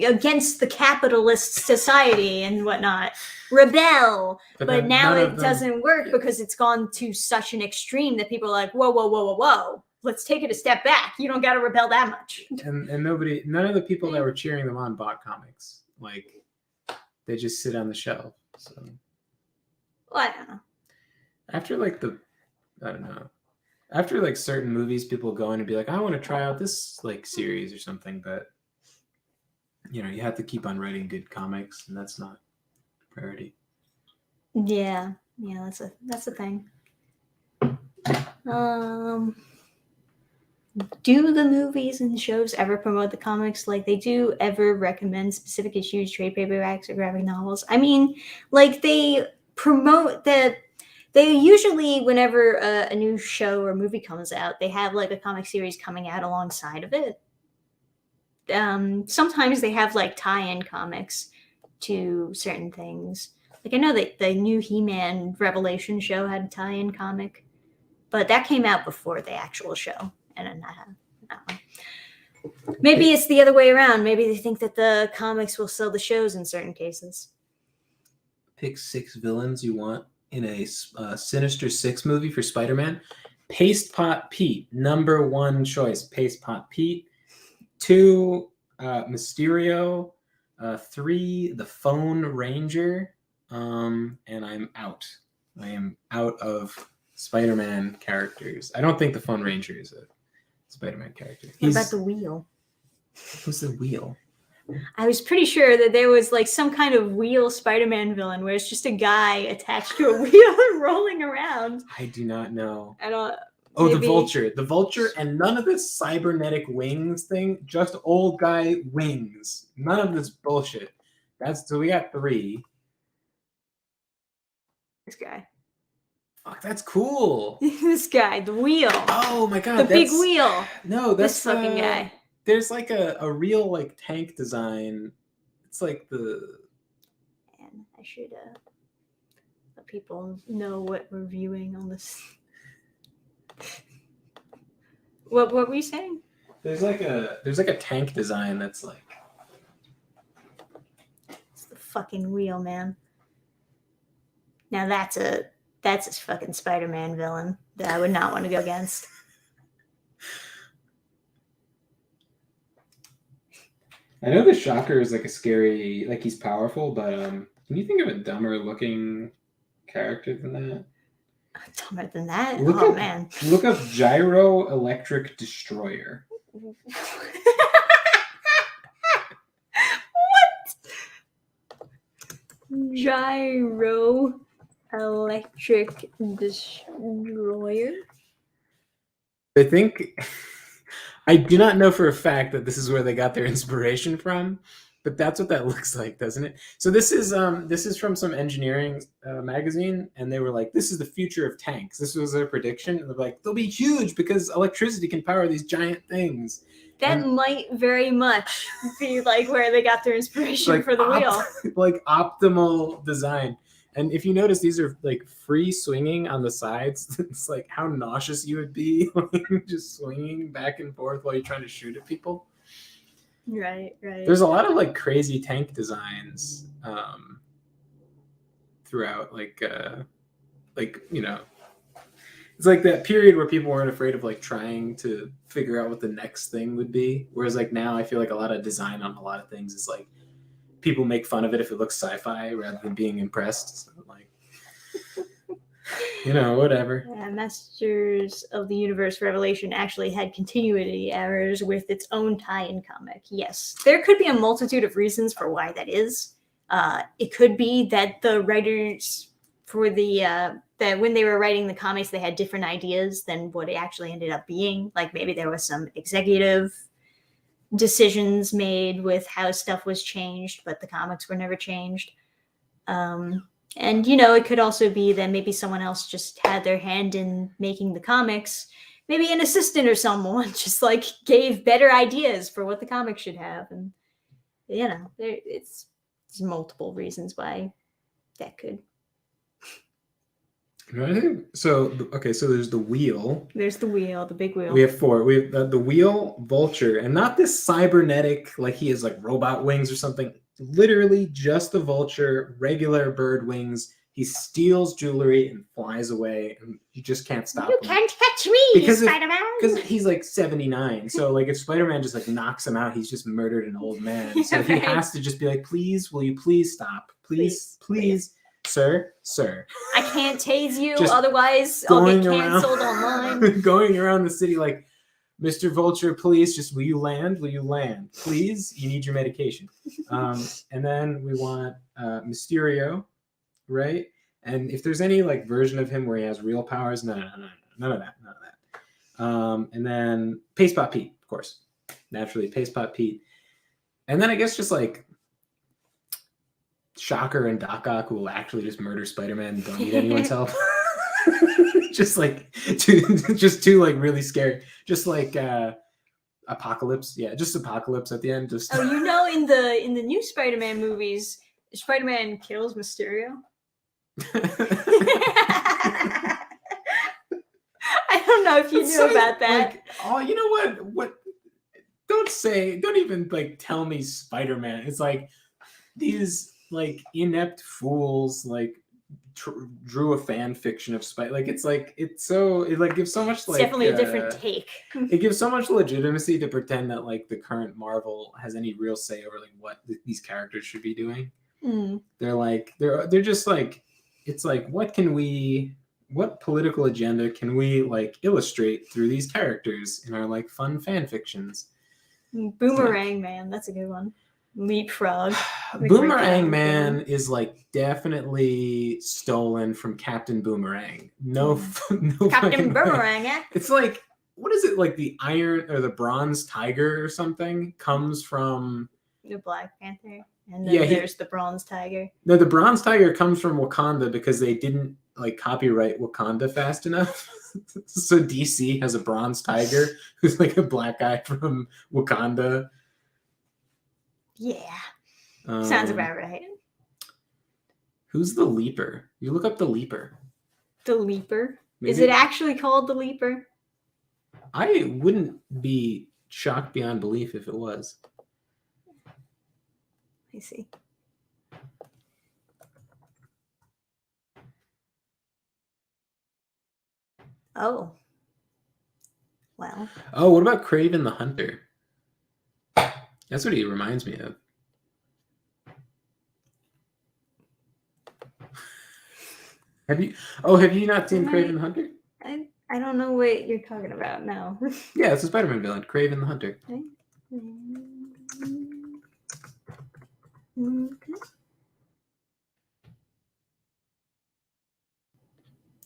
Speaker 1: against the capitalist society and whatnot, rebel. But now it doesn't work because it's gone to such an extreme that people are like, whoa, let's take it a step back. You don't got to rebel that much.
Speaker 2: And none of the people that were cheering them on bought comics. Like they just sit on the shelf. So
Speaker 1: well, I don't know.
Speaker 2: After like certain movies, people go in and be like, I want to try out this like series or something, but you have to keep on writing good comics, and that's not a priority.
Speaker 1: Yeah, that's a thing. do the movies and shows ever promote the comics? Like, they do ever recommend specific issues, trade paperbacks, or graphic novels? I mean, like, they promote the. They usually, whenever a new show or movie comes out, they have like a comic series coming out alongside of it. Sometimes they have like tie-in comics to certain things. Like, I know that the new He-Man Revelation show had a tie-in comic, but that came out before the actual show. And then maybe it's the other way around. Maybe they think that the comics will sell the shows in certain cases.
Speaker 2: Pick 6 villains you want in a Sinister Six movie for Spider-Man. Paste Pot Pete, number 1 choice. Paste Pot Pete. 2, Mysterio. 3, the Phone Ranger. And I'm out. I am out of Spider-Man characters. I don't think the Phone Ranger is a Spider-Man character.
Speaker 1: What about the Wheel?
Speaker 2: Who's the Wheel?
Speaker 1: I was pretty sure that there was like some kind of Wheel Spider-Man villain where it's just a guy attached to a wheel and rolling around.
Speaker 2: I do not know.
Speaker 1: I don't.
Speaker 2: Oh, maybe. The Vulture, and none of this cybernetic wings thing. Just old guy wings. None of this bullshit. So we got 3.
Speaker 1: This guy.
Speaker 2: Fuck, that's cool.
Speaker 1: This guy, the Wheel.
Speaker 2: Oh my god,
Speaker 1: the big wheel.
Speaker 2: No, that's
Speaker 1: this fucking guy.
Speaker 2: There's like a real like tank design. It's like the.
Speaker 1: And I should let people know what we're viewing on this. What were you saying?
Speaker 2: There's like a tank design that's like.
Speaker 1: It's the fucking Wheel, man. Now that's a fucking Spider-Man villain that I would not want to go against.
Speaker 2: I know the Shocker is like a scary, like he's powerful, but can you think of a dumber looking character than that?
Speaker 1: Dumber than that?
Speaker 2: Man. Look up Gyro Electric Destroyer.
Speaker 1: What? Gyro Electric Destroyer?
Speaker 2: I think I do not know for a fact that this is where they got their inspiration from, but that's what that looks like, doesn't it? So this is from some engineering magazine, and they were like, "This is the future of tanks." This was their prediction. And they're like, "They'll be huge because electricity can power these giant things."
Speaker 1: That might very much be like where they got their inspiration like for the wheel.
Speaker 2: Like optimal design. And if you notice, these are like free swinging on the sides. It's like how nauseous you would be just swinging back and forth while you're trying to shoot at people.
Speaker 1: Right.
Speaker 2: There's a lot of like crazy tank designs throughout, like you know, it's like that period where people weren't afraid of like trying to figure out what the next thing would be. Whereas like now, I feel like a lot of design on a lot of things is like people make fun of it if it looks sci-fi rather than being impressed. So, like, you know, whatever.
Speaker 1: Yeah, Masters of the Universe Revelation actually had continuity errors with its own tie-in comic. Yes, there could be a multitude of reasons for why that is. It could be that the writers for that when they were writing the comics, they had different ideas than what it actually ended up being. Like maybe there was some executive decisions made with how stuff was changed, but the comics were never changed. And, you know, it could also be that maybe someone else just had their hand in making the comics. Maybe an assistant or someone just like gave better ideas for what the comic should have. And, you know, there's multiple reasons why that could.
Speaker 2: So, okay, so there's the wheel.
Speaker 1: There's the wheel, the big wheel.
Speaker 2: We have 4. We have the wheel, Vulture, and not this cybernetic, like he has like robot wings or something. Literally just the Vulture, regular bird wings. He steals jewelry and flies away, and you just can't stop him.
Speaker 1: You can't catch me, Spider-Man!
Speaker 2: Because he's like 79. So like if Spider-Man just like knocks him out, he's just murdered an old man. So he has to just be like, please, will you please stop? Please. Sir.
Speaker 1: I can't tase you, otherwise I'll get canceled online.
Speaker 2: Going around the city like, Mr. Vulture, please, just will you land? Will you land? Please, you need your medication. And then we want Mysterio, right? And if there's any like version of him where he has real powers, none of that. And then Paste Pot Pete, of course. Naturally, Paste Pot Pete. And then I guess just like Shocker and Doc Ock, who will actually just murder Spider-Man and don't need anyone's help. Just like two like really scary. Just like Apocalypse. Yeah, just Apocalypse at the end. Just
Speaker 1: Oh, in the new Spider-Man movies, Spider-Man kills Mysterio. I don't know if you knew about that.
Speaker 2: Like, oh, you know what? What? Don't even like tell me Spider-Man. It's like these like inept fools like drew a fan fiction of Spider. Like it gives so much
Speaker 1: It's
Speaker 2: like
Speaker 1: definitely a different take.
Speaker 2: It gives so much legitimacy to pretend that like the current Marvel has any real say over like what these characters should be doing. They're just like, it's like, what political agenda can we like illustrate through these characters in our like fun fan fictions?
Speaker 1: Boomerang Man, that's a good one. Leapfrog.
Speaker 2: Boomerang Man is like definitely stolen from Captain Boomerang. No
Speaker 1: Captain Boomerang, eh?
Speaker 2: It's like, what is it, like the iron or the bronze tiger or something comes from
Speaker 1: the Black Panther, and then there's the bronze tiger.
Speaker 2: No, the bronze tiger comes from Wakanda because they didn't like copyright Wakanda fast enough. So DC has a bronze tiger who's like a black guy from Wakanda.
Speaker 1: Yeah, sounds about right.
Speaker 2: Who's the Leaper? You look up the Leaper.
Speaker 1: The Leaper? Maybe. Is it actually called the Leaper?
Speaker 2: I wouldn't be shocked beyond belief if it was.
Speaker 1: I see. Oh. Well.
Speaker 2: Oh, what about Kraven the Hunter? That's what he reminds me of. Have you not seen Kraven the Hunter?
Speaker 1: I don't know what you're talking about now.
Speaker 2: Yeah, it's a Spider-Man villain, Kraven the Hunter.
Speaker 1: Okay.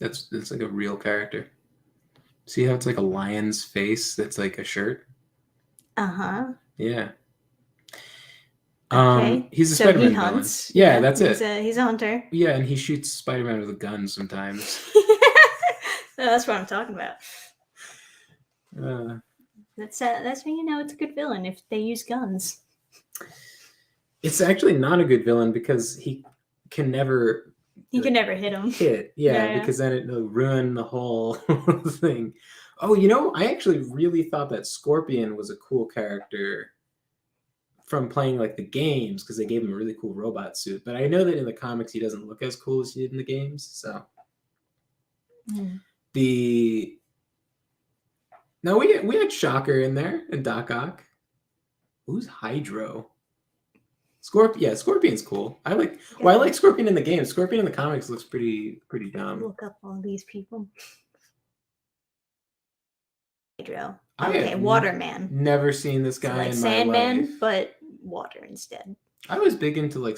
Speaker 2: That's like a real character. See how it's like a lion's face that's like a shirt?
Speaker 1: Uh-huh.
Speaker 2: Yeah.
Speaker 1: Okay.
Speaker 2: He's a Spider-Man villain. Yeah, that's it.
Speaker 1: He's a hunter.
Speaker 2: Yeah, and he shoots Spider-Man with a gun sometimes.
Speaker 1: No, that's what I'm talking about. That's when you know it's a good villain, if they use guns.
Speaker 2: It's actually not a good villain because he can never
Speaker 1: hit him.
Speaker 2: Yeah, because then it'll ruin the whole thing. Oh, I actually really thought that Scorpion was a cool character from playing like the games because they gave him a really cool robot suit. But I know that in the comics he doesn't look as cool as he did in the games. So we had Shocker in there and Doc Ock. Who's Hydro? Scorpion's cool. I like Scorpion in the game. Scorpion in the comics looks pretty dumb.
Speaker 1: Look up all these people. Hydro. Okay, Waterman.
Speaker 2: Never seen this guy in my
Speaker 1: Sandman,
Speaker 2: life.
Speaker 1: but water instead.
Speaker 2: I was big into I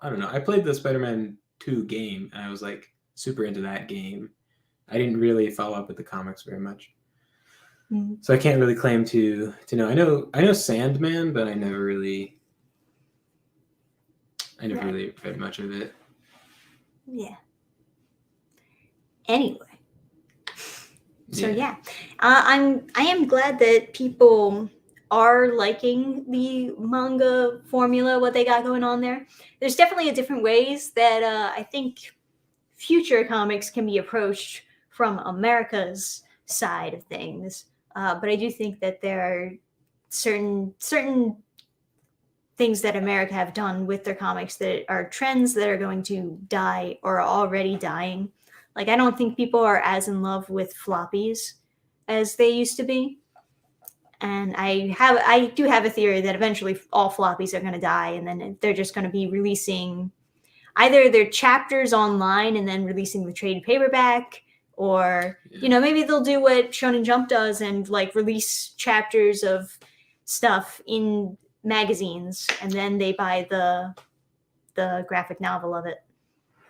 Speaker 2: don't know. I played the Spider-Man 2 game, and I was like super into that game. I didn't really follow up with the comics very much. So I can't really claim to know. I know Sandman, but I never really read much of it.
Speaker 1: Yeah. Anyway. So yeah. I am glad that people are liking the manga formula, what they got going on there. There's definitely different ways that I think future comics can be approached from America's side of things. But I do think that there are certain things that America have done with their comics that are trends that are going to die or are already dying. Like, I don't think people are as in love with floppies as they used to be. And I do have a theory that eventually all floppies are going to die, and then they're just going to be releasing either their chapters online and then releasing the trade paperback, or maybe they'll do what Shonen Jump does and like release chapters of stuff in magazines, and then they buy the graphic novel of it.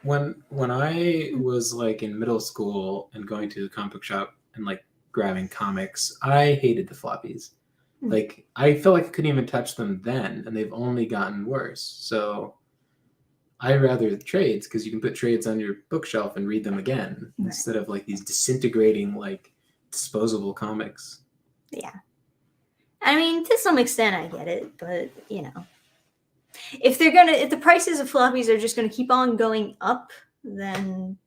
Speaker 2: When I was like in middle school and going to the comic book shop and like grabbing comics, I hated the floppies. Like, I felt like I couldn't even touch them then, and they've only gotten worse. So I rather the trades, because you can put trades on your bookshelf and read them again instead of like these disintegrating, like disposable comics.
Speaker 1: Yeah. I mean, to some extent, I get it, but you know, if the prices of floppies are just gonna keep on going up, then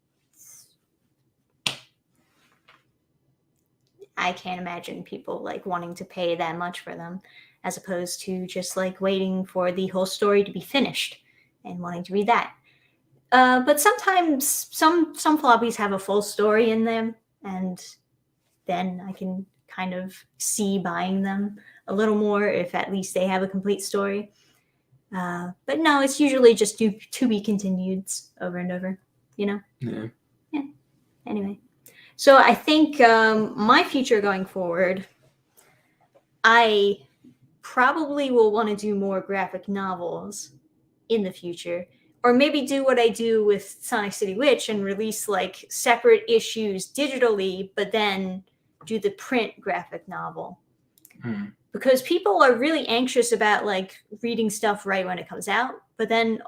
Speaker 1: I can't imagine people like wanting to pay that much for them, as opposed to just like waiting for the whole story to be finished and wanting to read that. But sometimes some floppies have a full story in them, and then I can kind of see buying them a little more if at least they have a complete story. But no, it's usually just to be continued over and over, you know?
Speaker 2: Yeah.
Speaker 1: Yeah. Anyway. So I think my future going forward, I probably will want to do more graphic novels in the future, or maybe do what I do with Sonic City Witch and release like separate issues digitally, but then do the print graphic novel. Because people are really anxious about like reading stuff right when it comes out, but then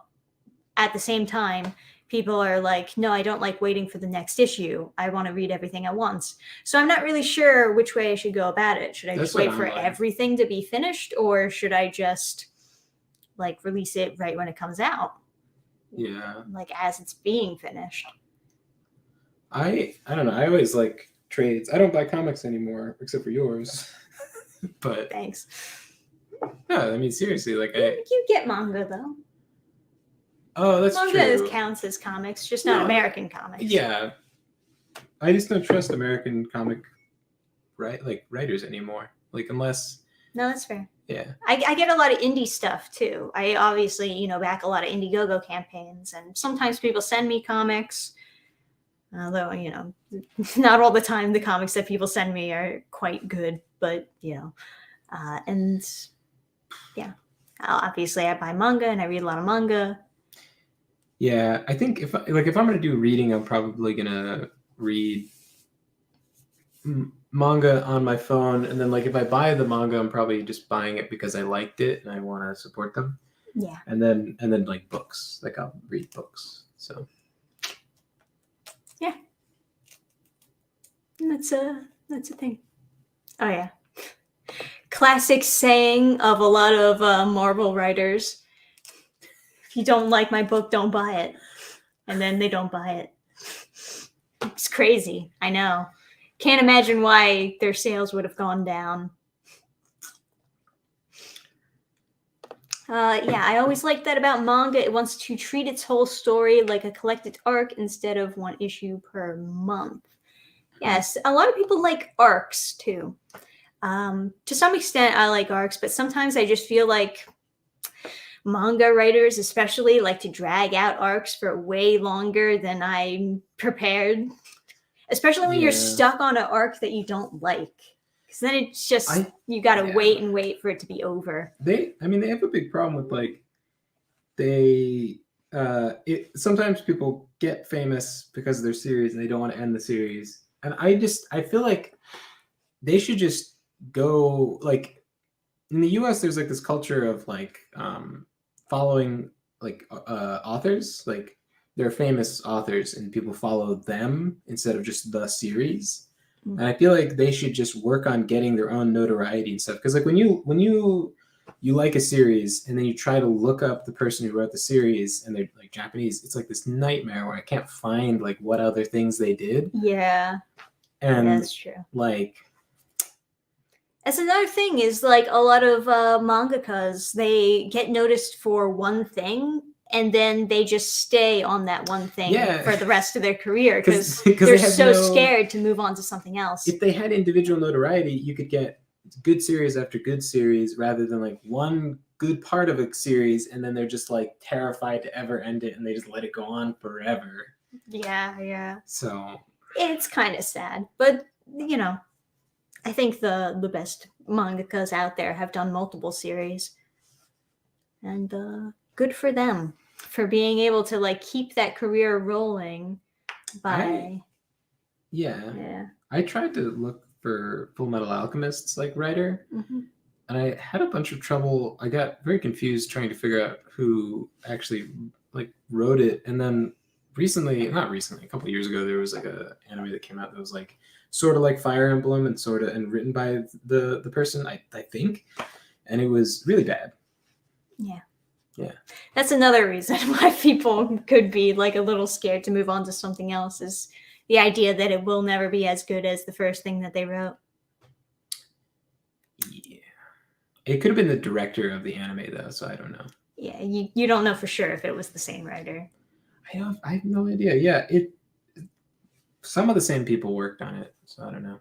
Speaker 1: at the same time, people are like, no, I don't like waiting for the next issue. I want to read everything at once. So I'm not really sure which way I should go about it. Should I just wait for everything to be finished, or should I just like release it right when it comes out?
Speaker 2: Yeah.
Speaker 1: Like as it's being finished.
Speaker 2: I don't know. I always like trades. I don't buy comics anymore, except for yours. But
Speaker 1: thanks.
Speaker 2: No, I mean seriously, like
Speaker 1: you get manga though.
Speaker 2: Oh, that's
Speaker 1: true. Manga counts as comics, just not American comics.
Speaker 2: Yeah, I just don't trust American comic writers anymore. Like unless.
Speaker 1: No, that's fair.
Speaker 2: Yeah,
Speaker 1: I get a lot of indie stuff too. I obviously back a lot of Indiegogo campaigns, and sometimes people send me comics. Although not all the time the comics that people send me are quite good, but and yeah, obviously I buy manga and I read a lot of manga.
Speaker 2: Yeah, I think if I'm gonna do reading, I'm probably gonna read manga on my phone, and then like if I buy the manga, I'm probably just buying it because I liked it and I want to support them.
Speaker 1: Yeah.
Speaker 2: And then like books, like I'll read books. So.
Speaker 1: Yeah. That's a thing. Oh yeah. Classic saying of a lot of Marvel writers: if you don't like my book, don't buy it. And then they don't buy it. It's crazy. I know. Can't imagine why their sales would have gone down. Yeah, I always like that about manga. It wants to treat its whole story like a collected arc instead of one issue per month. Yes, a lot of people like arcs too. To some extent, I like arcs, but sometimes I just feel like manga writers especially like to drag out arcs for way longer than I'm prepared. Especially when you're stuck on an arc that you don't like. Because then it's just, you got to wait and wait for it to be over.
Speaker 2: They have a big problem with like, sometimes people get famous because of their series and they don't want to end the series. And I feel like they should just go, like, in the US, there's like this culture of like following like authors, like they're famous authors and people follow them instead of just the series. And I feel like they should just work on getting their own notoriety and stuff. Because like when you like a series and then you try to look up the person who wrote the series and they're like Japanese, it's like this nightmare where I can't find like what other things they did.
Speaker 1: Yeah.
Speaker 2: And
Speaker 1: that's true.
Speaker 2: Like,
Speaker 1: that's another thing is like a lot of mangakas, they get noticed for one thing and then they just stay on that one thing for the rest of their career because they're so scared to move on to something else.
Speaker 2: If they had individual notoriety, you could get good series after good series rather than like one good part of a series and then they're just like terrified to ever end it and they just let it go on forever.
Speaker 1: Yeah.
Speaker 2: So
Speaker 1: it's kind of sad, but I think the best mangakas out there have done multiple series, and good for them for being able to like keep that career rolling. I tried to look
Speaker 2: for Full Metal Alchemist's like writer,
Speaker 1: Mm-hmm.
Speaker 2: and I had a bunch of trouble. I got very confused trying to figure out who actually like wrote it. And then not recently, a couple of years ago, there was like a anime that came out that was like sort of like Fire Emblem and written by the person, I think, and it was really bad.
Speaker 1: Yeah.
Speaker 2: Yeah.
Speaker 1: That's another reason why people could be like a little scared to move on to something else, is the idea that it will never be as good as the first thing that they wrote.
Speaker 2: Yeah. It could have been the director of the anime though, so I don't know.
Speaker 1: Yeah, you don't know for sure if it was the same writer.
Speaker 2: I have no idea. Yeah, some of the same people worked on it, so I don't know.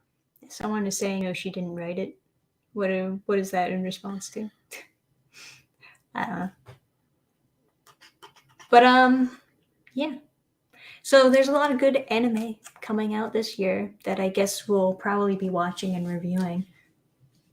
Speaker 1: Someone is saying, "Oh, she didn't write it." What is that in response to? I don't know. But yeah. So there's a lot of good anime coming out this year that I guess we'll probably be watching and reviewing.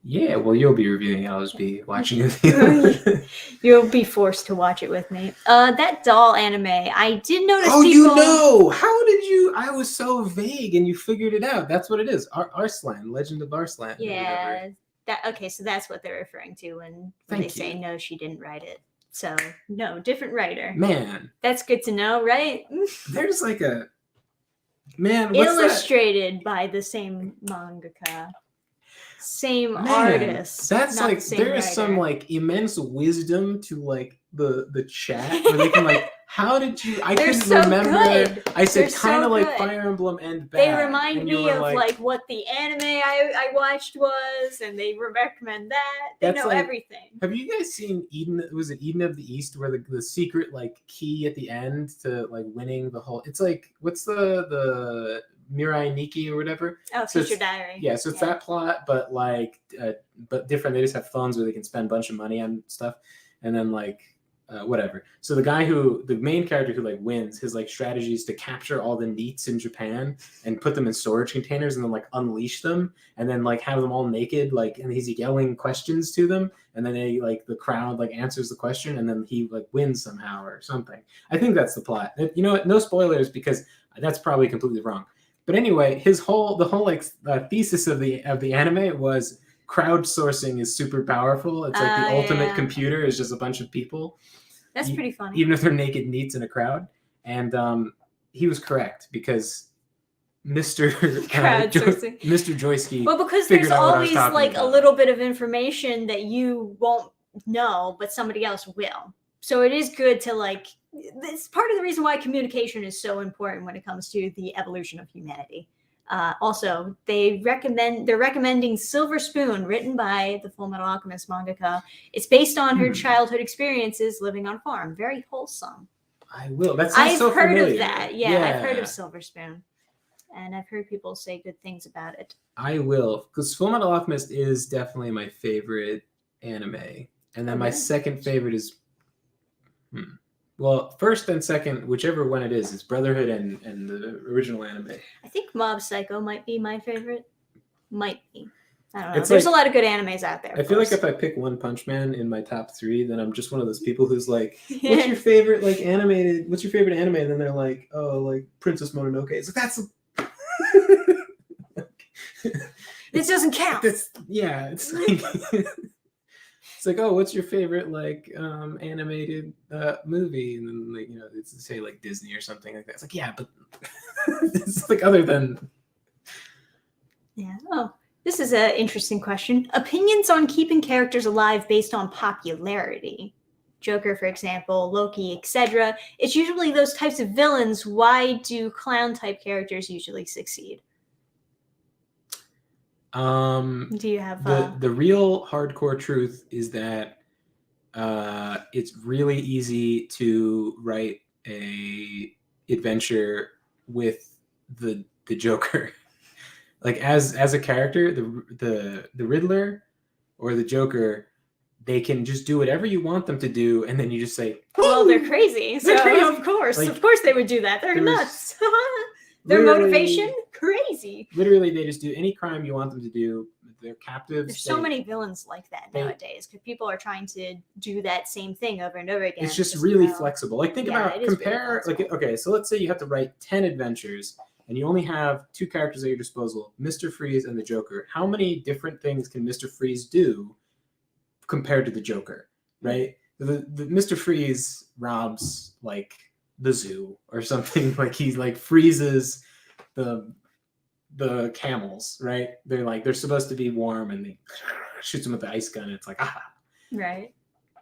Speaker 2: Yeah, well, you'll be reviewing it. I'll just be watching it.
Speaker 1: You'll be forced to watch it with me. That doll anime, I did notice.
Speaker 2: Oh, people... you know! How did you? I was so vague, and you figured it out. That's what it is. Arslan, Legend of Arslan.
Speaker 1: Yeah. Okay, so that's what they're referring to when they say no, she didn't write it. So no, different writer.
Speaker 2: Man,
Speaker 1: that's good to know, right?
Speaker 2: There's like a man.
Speaker 1: Illustrated by the same mangaka. Same artist.
Speaker 2: That's like there is some like immense wisdom to like the chat where they can like, how did you? I couldn't remember.
Speaker 1: Good.
Speaker 2: I said kind of like Fire Emblem and bad.
Speaker 1: They remind me of like what the anime I watched was, and they recommend that. They know like, everything.
Speaker 2: Have you guys seen Eden? Was it Eden of the East, where the secret like key at the end to like winning the whole? It's like what's the Mirai Nikki or whatever.
Speaker 1: Oh,
Speaker 2: so
Speaker 1: Future Diary.
Speaker 2: Yeah, so it's that plot, but like, but different. They just have phones where they can spend a bunch of money on stuff, and then like, whatever. So the main character who like wins, his like strategy is to capture all the NEETs in Japan and put them in storage containers and then like unleash them and then like have them all naked, like, and he's yelling questions to them, and then they like the crowd like answers the question and then he like wins somehow or something. I think that's the plot. You know what? No spoilers because that's probably completely wrong. But anyway, the whole like thesis of the anime was crowdsourcing is super powerful. It's like the ultimate computer is just a bunch of people.
Speaker 1: That's pretty funny.
Speaker 2: Even if they're naked NEETs in a crowd. And he was correct because Mr. Mr. Joyski.
Speaker 1: Well, because there's always like a little bit of information that you won't know, but somebody else will. So it is good to like. It's part of the reason why communication is so important when it comes to the evolution of humanity. Also, they're recommending Silver Spoon, written by the Full Metal Alchemist mangaka. It's based on her childhood experiences living on a farm. Very wholesome.
Speaker 2: I will. That sounds so familiar.
Speaker 1: I've heard of that. Yeah, I've heard of Silver Spoon. And I've heard people say good things about it.
Speaker 2: I will. Because Full Metal Alchemist is definitely my favorite anime. And then my second favorite is... Well, first and second, whichever one it is Brotherhood and the original anime.
Speaker 1: I think Mob Psycho might be my favorite. Might be. I don't know. There's a lot of good animes out there.
Speaker 2: I feel like if I pick One Punch Man in my top 3, then I'm just one of those people who's like, what's your favorite like animated? What's your favorite anime? And then they're like, oh, like Princess Mononoke. It's like that's.
Speaker 1: This doesn't count.
Speaker 2: It's like. It's like, oh, what's your favorite like animated movie? And then like, you know, it's say like Disney or something like that. It's like, yeah, but it's like other than.
Speaker 1: Yeah. Oh, this is an interesting question. Opinions on keeping characters alive based on popularity. Joker, for example, Loki, etc. It's usually those types of villains. Why do clown type characters usually succeed? Do you have
Speaker 2: the real hardcore truth is that it's really easy to write a adventure with the Joker. Like as a character, the Riddler or the Joker, they can just do whatever you want them to do, and then you just say,
Speaker 1: well, they're crazy. So of course they would do that. They're nuts. Their motivation, crazy.
Speaker 2: Literally, they just do any crime you want them to do. They're captives.
Speaker 1: There's so many villains like that nowadays because people are trying to do that same thing over and over again.
Speaker 2: It's just really flexible. Like compare, like, okay, so let's say you have to write 10 adventures and you only have two characters at your disposal, Mr. Freeze and the Joker, how many different things can Mr. Freeze do compared to the Joker, right? The Mr. Freeze robs like the zoo or something. Like he like freezes the camels, right? They're supposed to be warm, and they shoots them with the ice gun, and it's like
Speaker 1: Right.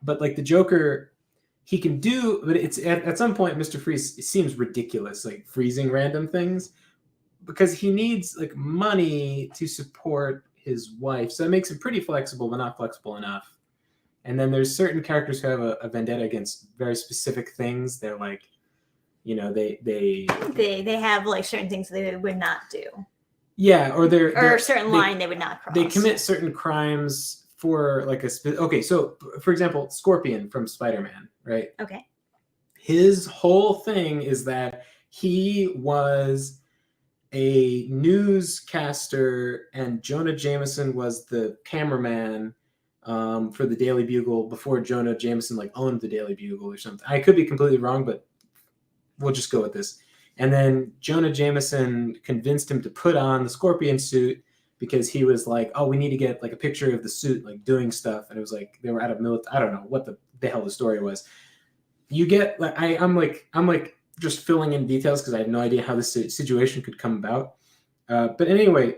Speaker 2: But like the Joker, he can do, but it's at some point Mr. Freeze, it seems ridiculous, like freezing random things, because he needs like money to support his wife. So it makes him pretty flexible, but not flexible enough. And then there's certain characters who have a vendetta against very specific things. They're like, you know, they
Speaker 1: have like certain things they would not do.
Speaker 2: Yeah, or
Speaker 1: or a certain line they would not cross.
Speaker 2: They commit certain crimes for like okay. So for example, Scorpion from Spider-Man, right?
Speaker 1: Okay.
Speaker 2: His whole thing is that he was a newscaster, and Jonah Jameson was the cameraman for the Daily Bugle before Jonah Jameson like owned the Daily Bugle or something. I could be completely wrong, but we'll just go with this. And then Jonah Jameson convinced him to put on the Scorpion suit because he was like, "Oh, we need to get like a picture of the suit like doing stuff." And it was like they were out of military. I don't know what the hell the story was. You get like I'm like just filling in details because I have no idea how this situation could come about. But anyway,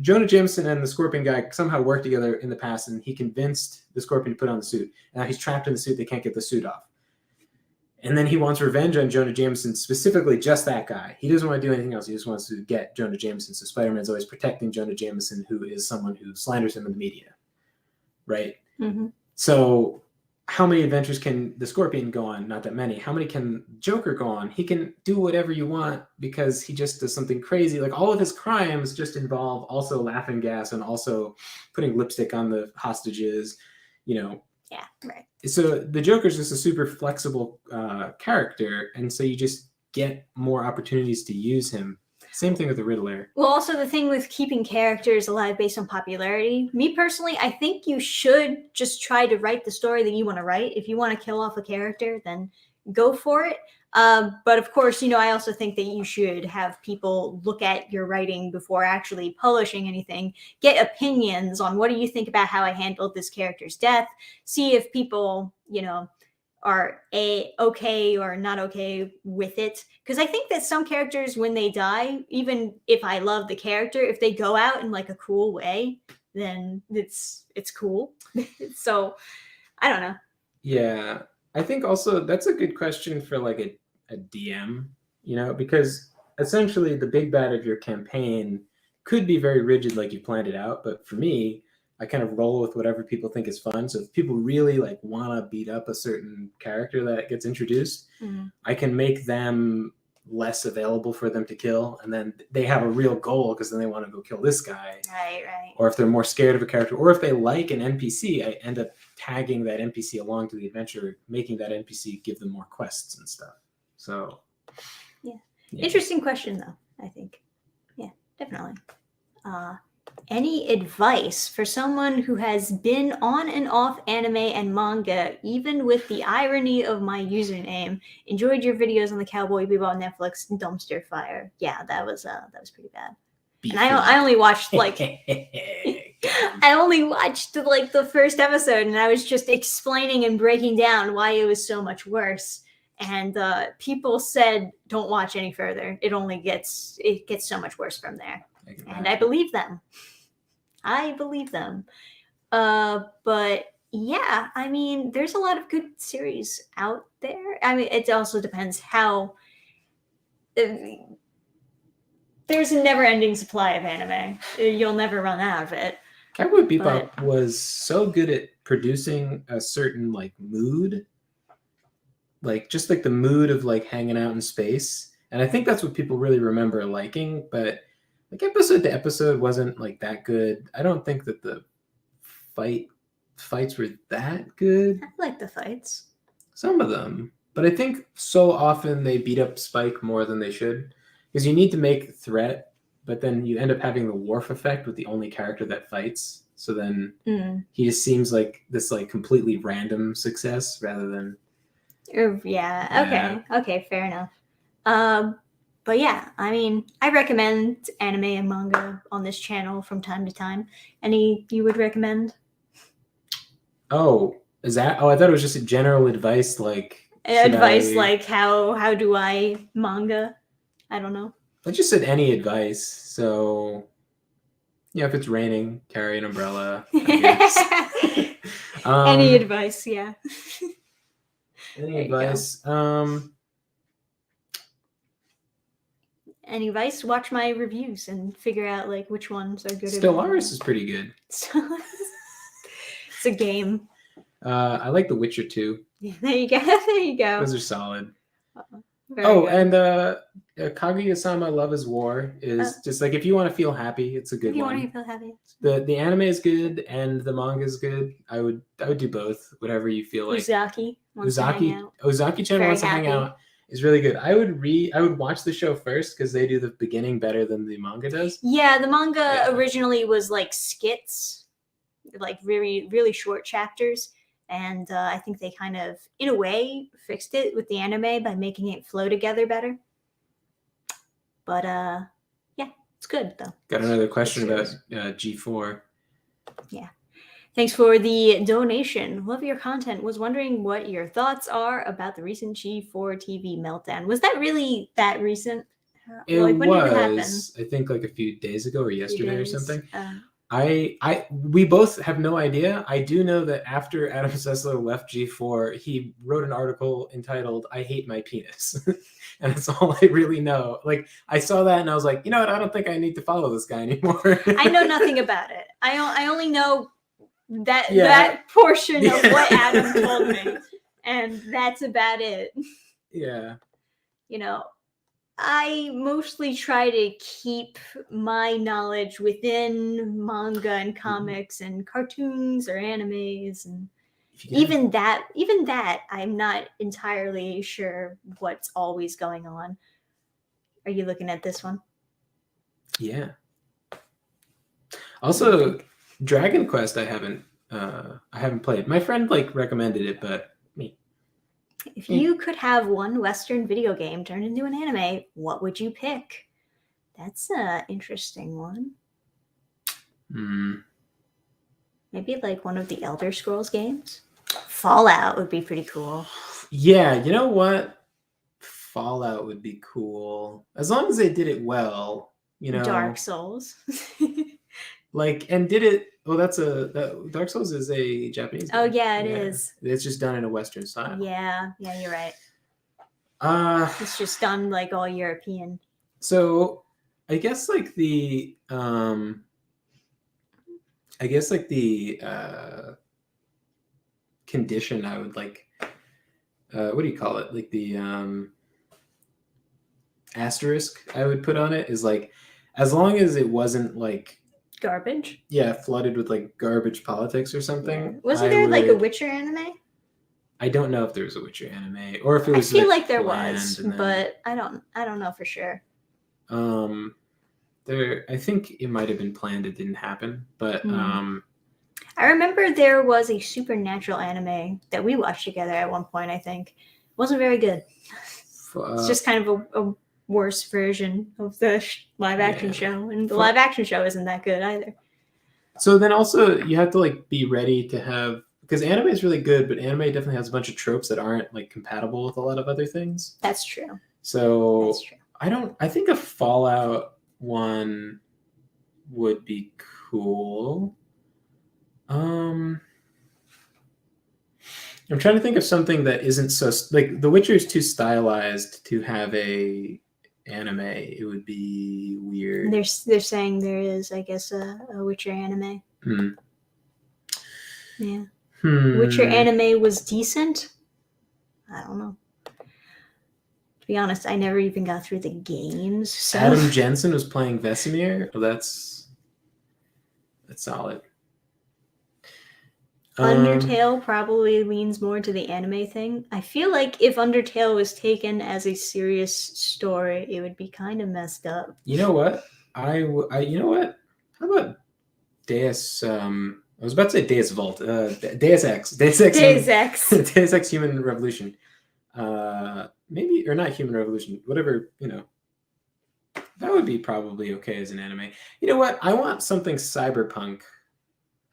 Speaker 2: Jonah Jameson and the Scorpion guy somehow worked together in the past, and he convinced the Scorpion to put on the suit. Now he's trapped in the suit; they can't get the suit off. And then he wants revenge on Jonah Jameson, specifically just that guy. He doesn't want to do anything else. He just wants to get Jonah Jameson. So Spider-Man's always protecting Jonah Jameson, who is someone who slanders him in the media, right?
Speaker 1: Mm-hmm.
Speaker 2: So how many adventures can the Scorpion go on? Not that many. How many can Joker go on? He can do whatever you want because he just does something crazy. Like all of his crimes just involve also laughing gas and also putting lipstick on the hostages, you know.
Speaker 1: Yeah, right.
Speaker 2: So the Joker's just a super flexible character, and so you just get more opportunities to use him. Same thing with the Riddler.
Speaker 1: Well, also the thing with keeping characters alive based on popularity. Me personally, I think you should just try to write the story that you want to write. If you want to kill off a character, then go for it. But of course, you know, I also think that you should have people look at your writing before actually publishing anything, get opinions on what do you think about how I handled this character's death, see if people, you know, are okay or not okay with it. Because I think that some characters, when they die, even if I love the character, if they go out in like a cool way, then it's cool. So I don't know.
Speaker 2: Yeah, I think also that's a good question for like a DM, you know, because essentially the big bad of your campaign could be very rigid, like you planned it out. But for me, I kind of roll with whatever people think is fun. So if people really like want to beat up a certain character that gets introduced, I can make them less available for them to kill, and then they have a real goal because then they want to go kill this guy.
Speaker 1: Right.
Speaker 2: Or if they're more scared of a character, or if they like an NPC, I end up tagging that NPC along to the adventure, making that NPC give them more quests and stuff. So,
Speaker 1: yeah. Interesting question, though, I think. Yeah, definitely. Any advice for someone who has been on and off anime and manga, even with the irony of my username? Enjoyed your videos on the Cowboy Bebop Netflix dumpster fire. Yeah, that was pretty bad. And I only watched like I only watched like the first episode, and I was just explaining and breaking down why it was so much worse. And people said, "Don't watch any further. It gets so much worse from there." And I believe them. But yeah, I mean, there's a lot of good series out there. I mean, it also depends how. There's a never-ending supply of anime. You'll never run out of it.
Speaker 2: Cowboy Bebop was so good at producing a certain like mood, like just like the mood of like hanging out in space, and I think that's what people really remember liking. But like episode to episode wasn't like that good. I don't think that the fights were that good.
Speaker 1: I like the fights.
Speaker 2: Some of them, but I think so often they beat up Spike more than they should. Because you need to make threat, but then you end up having the Worf effect with the only character that fights. So then he just seems like this like completely random success rather than.
Speaker 1: Yeah. Okay. Fair enough. But yeah, I mean, I recommend anime and manga on this channel from time to time. Any you would recommend?
Speaker 2: Oh, is that? Oh, I thought it was just a general advice. Like
Speaker 1: Advice like how do I manga? I don't know.
Speaker 2: I just said any advice. So yeah, if it's raining, carry an umbrella. I guess.
Speaker 1: Any advice? Yeah.
Speaker 2: Any
Speaker 1: There you go.
Speaker 2: advice?
Speaker 1: Any advice? Watch my reviews and figure out like which ones are good.
Speaker 2: Stellaris is pretty good.
Speaker 1: It's a game.
Speaker 2: I like The Witcher 2.
Speaker 1: Yeah, there you go. There you go.
Speaker 2: Those are solid.
Speaker 1: Very good.
Speaker 2: And Kaguya-sama Love is War is just like if you want to feel happy, it's a good
Speaker 1: If you
Speaker 2: one.
Speaker 1: want to feel happy.
Speaker 2: The anime is good and the manga is good. I would do both, whatever you feel like.
Speaker 1: Ozaki wants to hang out.
Speaker 2: Ozaki-chan wants to hang out is really good. I would watch the show first because they do the beginning better than the manga does.
Speaker 1: Yeah, the manga originally was like skits, like really, really short chapters. And I think they kind of, in a way, fixed it with the anime by making it flow together better. But yeah, it's good though.
Speaker 2: Got another question about G4.
Speaker 1: Yeah. Thanks for the donation. Love your content. Was wondering what your thoughts are about the recent G4 TV meltdown. Was that really that recent?
Speaker 2: When did it happen? I think like a few days ago or yesterday or something. We both have no idea. I do know that after Adam Sessler left G4, he wrote an article entitled "I Hate My Penis," and that's all I really know. Like I saw that and I was like, you know what? I don't think I need to follow this guy anymore.
Speaker 1: I know nothing about it. I only know that portion of what Adam told me, and that's about it.
Speaker 2: Yeah.
Speaker 1: You know, I mostly try to keep my knowledge within manga and comics and cartoons or animes, and even that I'm not entirely sure what's always going on. Are you looking at this one?
Speaker 2: Yeah. Also, Dragon Quest I haven't played. My friend like recommended it, but me.
Speaker 1: If you could have one Western video game turned into an anime, what would you pick? That's an interesting one. Maybe like one of the Elder Scrolls games. Fallout would be pretty cool.
Speaker 2: Yeah, you know what? Fallout would be cool. As long as they did it well, you know.
Speaker 1: Dark Souls.
Speaker 2: Like, and did it... Well, Dark Souls is a Japanese game.
Speaker 1: Oh, yeah, it is.
Speaker 2: It's just done in a Western style.
Speaker 1: Yeah, you're right. It's just done like all European.
Speaker 2: So, I guess like the condition I would like, what do you call it? Like the asterisk I would put on it is like, as long as it wasn't like
Speaker 1: garbage.
Speaker 2: Yeah, flooded with like garbage politics or something.
Speaker 1: Yeah. Wasn't there like a Witcher anime?
Speaker 2: I don't know if there was a Witcher anime or if it was.
Speaker 1: I feel like there was, but I don't know for sure.
Speaker 2: I think it might have been planned. It didn't happen, but
Speaker 1: I remember there was a supernatural anime that we watched together at one point. I think it wasn't very good. It's just kind of a worse version of the live action show, and the live action show isn't that good either.
Speaker 2: So then also you have to like be ready to have, because anime is really good, but anime definitely has a bunch of tropes that aren't like compatible with a lot of other things.
Speaker 1: That's true.
Speaker 2: So that's true. I think a Fallout one would be cool. I'm trying to think of something that isn't so like The Witcher is too stylized to have a anime. It would be weird.
Speaker 1: They're saying there is, I guess, a Witcher anime. Yeah. Witcher anime was decent. I don't know. To be honest, I never even got through the games. So.
Speaker 2: Adam Jensen was playing Vesemir. Well, that's solid.
Speaker 1: Undertale probably leans more to the anime thing. I feel like if Undertale was taken as a serious story, it would be kind of messed up.
Speaker 2: You know what? You know what? How about Deus? I was about to say Deus Vult. Deus Ex. Deus Ex Human Revolution. Maybe, or not Human Revolution. Whatever, you know. That would be probably okay as an anime. You know what? I want something cyberpunk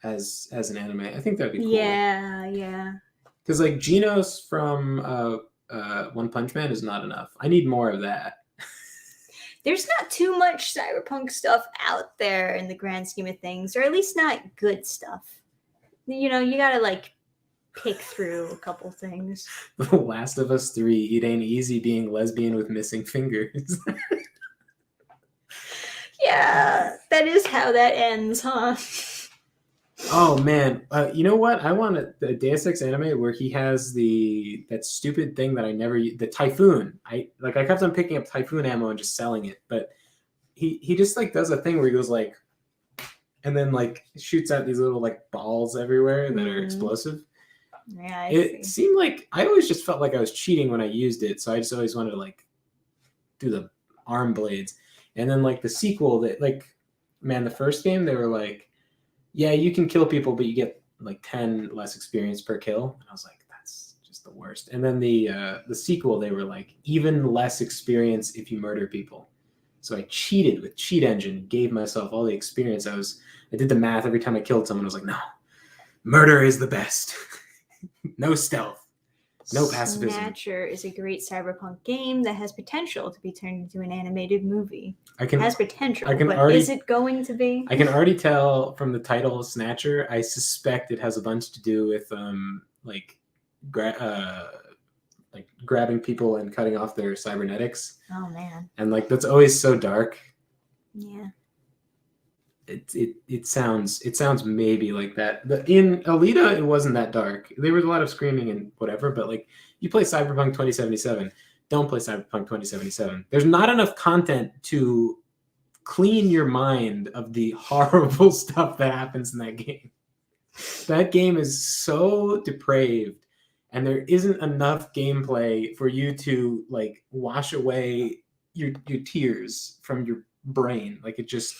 Speaker 2: as an anime. I think that'd be cool.
Speaker 1: Yeah.
Speaker 2: Because like Genos from One Punch Man is not enough. I need more of that.
Speaker 1: There's not too much cyberpunk stuff out there in the grand scheme of things, or at least not good stuff. You know, you gotta like pick through a couple things.
Speaker 2: The Last of Us 3, it ain't easy being lesbian with missing fingers.
Speaker 1: Yeah, that is how that ends, huh?
Speaker 2: Oh man, you know what? I want a Deus Ex anime where he has that stupid thing that I never the Typhoon. I kept on picking up Typhoon ammo and just selling it, but he just like does a thing where he goes like, and then like shoots out these little like balls everywhere that are explosive.
Speaker 1: Yeah,
Speaker 2: it seemed like I always just felt like I was cheating when I used it, so I just always wanted to like do the arm blades. And then like the sequel, that like, man, the first game they were like, yeah, you can kill people, but you get like 10 less experience per kill. And I was like, that's just the worst. And then the sequel, they were like, even less experience if you murder people. So I cheated with Cheat Engine, gave myself all the experience. I did the math every time I killed someone. I was like, no, murder is the best. No stealth. No pacifism.
Speaker 1: Snatcher is a great cyberpunk game that has potential to be turned into an animated movie. It has potential, but is it going to be?
Speaker 2: I can already tell from the title Snatcher, I suspect it has a bunch to do with grabbing people and cutting off their cybernetics.
Speaker 1: Oh man.
Speaker 2: And like that's always so dark.
Speaker 1: Yeah.
Speaker 2: It sounds maybe like that. In Alita, it wasn't that dark. There was a lot of screaming and whatever, but like you play Cyberpunk 2077, don't play Cyberpunk 2077. There's not enough content to clean your mind of the horrible stuff that happens in that game. That game is so depraved, and there isn't enough gameplay for you to like wash away your tears from your brain. Like it just.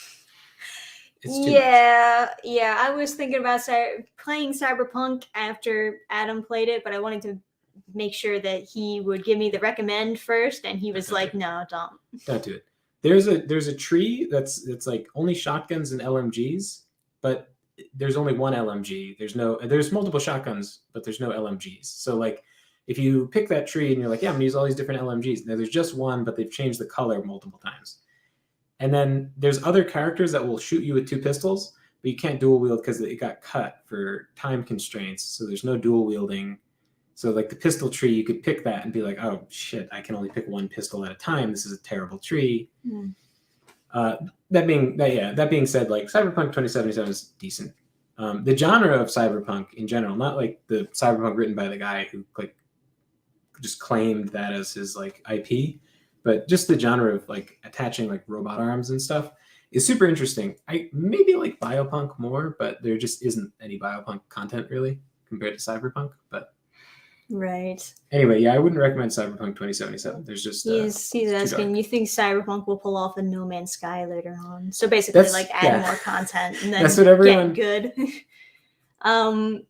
Speaker 1: Yeah. I was thinking about playing Cyberpunk after Adam played it, but I wanted to make sure that he would give me the recommend first, and he was like, "No, don't
Speaker 2: do it." There's a tree that's like only shotguns and LMGs, but there's only one LMG. There's multiple shotguns, but there's no LMGs. So like if you pick that tree and you're like, yeah, I'm gonna use all these different LMGs. Now there's just one, but they've changed the color multiple times. And then there's other characters that will shoot you with 2 pistols, but you can't dual wield because it got cut for time constraints. So there's no dual wielding. So like the pistol tree, you could pick that and be like, oh shit, I can only pick 1 pistol at a time. This is a terrible tree.
Speaker 1: Mm.
Speaker 2: That being said, like Cyberpunk 2077 is decent. The genre of cyberpunk in general, not like the cyberpunk written by the guy who like just claimed that as his like IP. But just the genre of like attaching like robot arms and stuff is super interesting. I maybe like Biopunk more, but there just isn't any Biopunk content really compared to Cyberpunk. But
Speaker 1: right.
Speaker 2: Anyway, yeah, I wouldn't recommend Cyberpunk 2077. There's just
Speaker 1: he's asking, you think Cyberpunk will pull off a No Man's Sky later on? So basically, like add more content and then
Speaker 2: that's what everyone
Speaker 1: get good.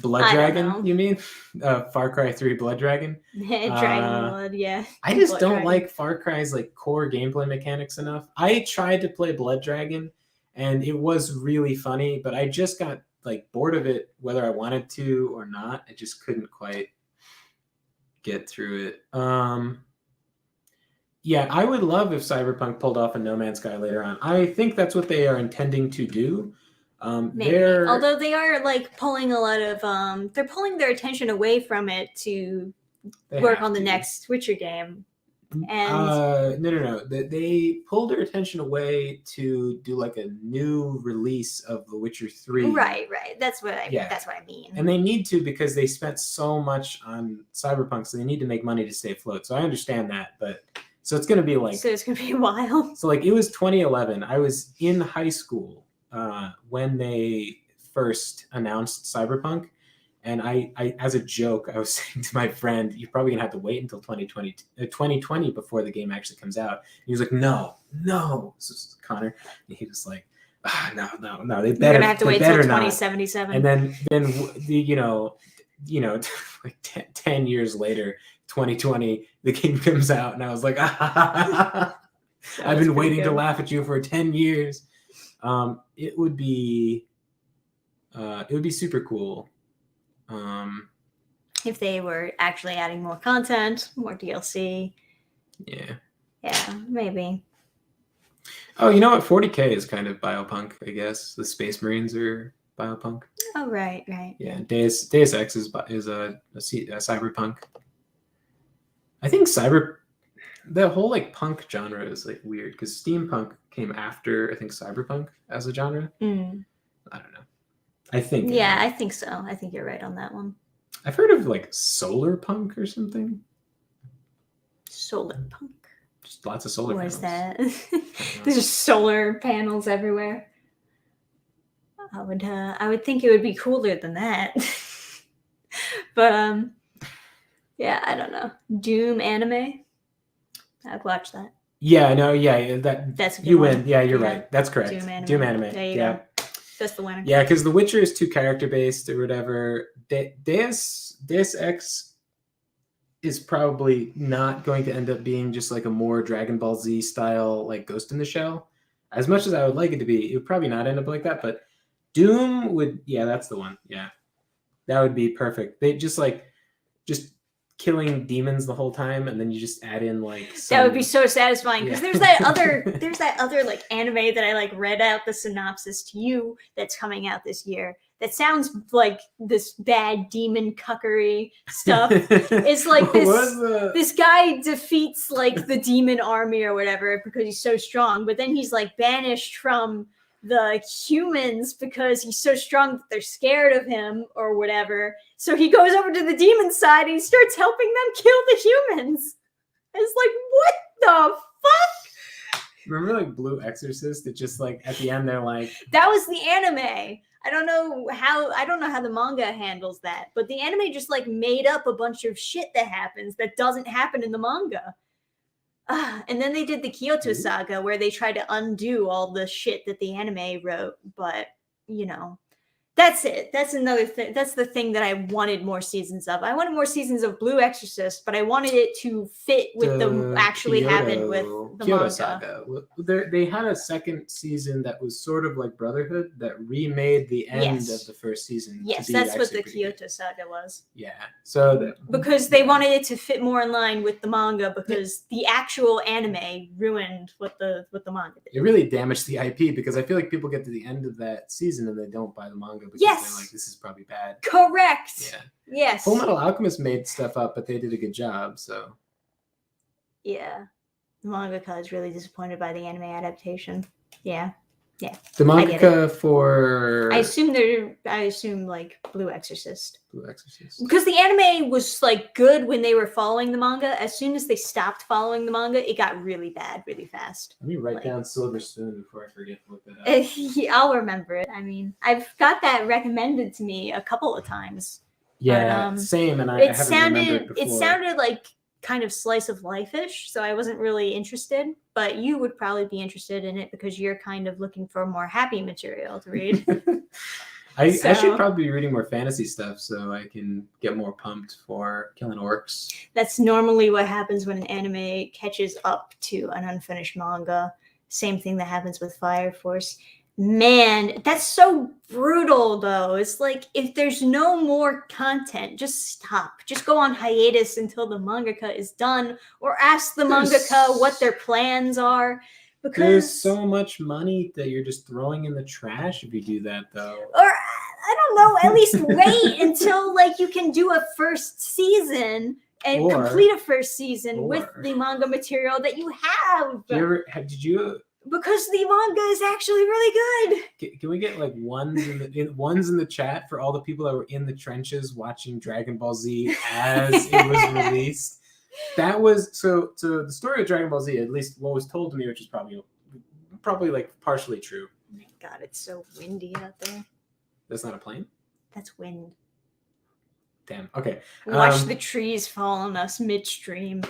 Speaker 2: Blood Dragon, you mean? Far Cry 3 Blood Dragon?
Speaker 1: Dragon Blood, yeah.
Speaker 2: I just don't like Far Cry's like core gameplay mechanics enough. I tried to play Blood Dragon and it was really funny, but I just got like bored of it whether I wanted to or not. I just couldn't quite get through it. Yeah, I would love if Cyberpunk pulled off a No Man's Sky later on. I think that's what they are intending to do.
Speaker 1: Maybe. Although they are like pulling a lot of they're pulling their attention away from it to work on the next Witcher game. And
Speaker 2: no. They pulled their attention away to do like a new release of The Witcher 3.
Speaker 1: Right. That's what I mean.
Speaker 2: And they need to because they spent so much on Cyberpunk, so they need to make money to stay afloat. So I understand that, but so it's gonna be like
Speaker 1: it's gonna be a while.
Speaker 2: So like it was 2011. I was in high school when they first announced Cyberpunk, and I as a joke I was saying to my friend, you're probably gonna have to wait until 2020 before the game actually comes out. And he was like, no, this is Connor, and he was like, no, they better. You're
Speaker 1: gonna have to wait till 2077.
Speaker 2: And then the like 10 years later, 2020, the game comes out, and I was like, I've been waiting to laugh at you for 10 years. It would be super cool.
Speaker 1: If they were actually adding more content, more DLC.
Speaker 2: Yeah.
Speaker 1: Yeah, maybe.
Speaker 2: Oh, you know what? 40K is kind of biopunk, I guess. The Space Marines are biopunk.
Speaker 1: Oh, right.
Speaker 2: Yeah, Deus Ex is a cyberpunk. I think the whole like punk genre is like weird because steampunk came after I think cyberpunk as a genre. I don't know. I think.
Speaker 1: Yeah, I think so. I think you're right on that one.
Speaker 2: I've heard of like solar punk or something.
Speaker 1: Solar punk.
Speaker 2: Just lots of solar panels.
Speaker 1: What is that? There's just solar panels everywhere. I would think it would be cooler than that. But yeah, I don't know. Doom anime. I'd watch that.
Speaker 2: Yeah, no, yeah,
Speaker 1: that's a good
Speaker 2: you
Speaker 1: one.
Speaker 2: win. Yeah, you're right. That's correct.
Speaker 1: Doom anime.
Speaker 2: There
Speaker 1: you go. That's the winner.
Speaker 2: Yeah, because The Witcher is 2 character based or whatever. Deus Ex is probably not going to end up being just like a more Dragon Ball Z style like Ghost in the Shell. As much as I would like it to be, it would probably not end up like that. But Doom would, yeah, that's the one. Yeah, that would be perfect. They just killing demons the whole time, and then you just add in like
Speaker 1: that would be so satisfying because there's that other like anime that I like read out the synopsis to you that's coming out this year that sounds like this bad demon cuckery stuff. It's like this guy defeats like the demon army or whatever because he's so strong, but then he's like banished from the humans because he's so strong that they're scared of him or whatever. So he goes over to the demon side and he starts helping them kill the humans. It's like, what the fuck?
Speaker 2: Remember like Blue Exorcist? It just like at the end they're like,
Speaker 1: that was the anime. I don't know how the manga handles that, but the anime just like made up a bunch of shit that happens that doesn't happen in the manga. And then they did the Kyoto Saga where they tried to undo all the shit that the anime wrote, but you know, that's it. That's another thing. That's the thing that I wanted more seasons of. I wanted more seasons of Blue Exorcist, but I wanted it to fit with the actually happened with the
Speaker 2: Kyoto
Speaker 1: manga.
Speaker 2: Saga. They had a second season that was sort of like Brotherhood that remade the end of the first season.
Speaker 1: Yes, that's what the Kyoto Saga was.
Speaker 2: Yeah, so
Speaker 1: because they wanted it to fit more in line with the manga because the actual anime ruined what the manga did.
Speaker 2: It really damaged the IP because I feel like people get to the end of that season and they don't buy the manga because they're like, this is probably bad.
Speaker 1: Correct.
Speaker 2: Yeah.
Speaker 1: Yes.
Speaker 2: Full Metal Alchemist made stuff up, but they did a good job. So.
Speaker 1: Yeah, the mangaka is really disappointed by the anime adaptation. Yeah.
Speaker 2: The mangaka for
Speaker 1: I assume like Blue Exorcist.
Speaker 2: Blue Exorcist.
Speaker 1: Because the anime was like good when they were following the manga. As soon as they stopped following the manga, it got really bad really fast.
Speaker 2: Let me write down Silver Spoon before I forget to look that up.
Speaker 1: I'll remember it. I mean, I've got that recommended to me a couple of times.
Speaker 2: Yeah, but, same. And I haven't remembered before.
Speaker 1: It sounded like kind of slice of life-ish, so I wasn't really interested, but you would probably be interested in it because you're kind of looking for more happy material to read.
Speaker 2: I should probably be reading more fantasy stuff so I can get more pumped for killing orcs.
Speaker 1: That's normally what happens when an anime catches up to an unfinished manga. Same thing that happens with Fire Force. Man, that's so brutal, though. It's like, if there's no more content, just stop. Just go on hiatus until the mangaka is done, or ask the mangaka what their plans are. Because
Speaker 2: there's so much money that you're just throwing in the trash if you do that, though.
Speaker 1: Or, I don't know, at least wait until, like, you can do a first season and complete a first season with the manga material that you have.
Speaker 2: Did you...
Speaker 1: Because the manga is actually really good.
Speaker 2: Can we get like ones in the chat for all the people that were in the trenches watching Dragon Ball Z as it was released? That was so the story of Dragon Ball Z, at least what was told to me, which is probably like partially true.
Speaker 1: Oh my God, it's so windy out there.
Speaker 2: That's not a plane?
Speaker 1: That's wind.
Speaker 2: Damn. Okay.
Speaker 1: Watch the trees fall on us midstream.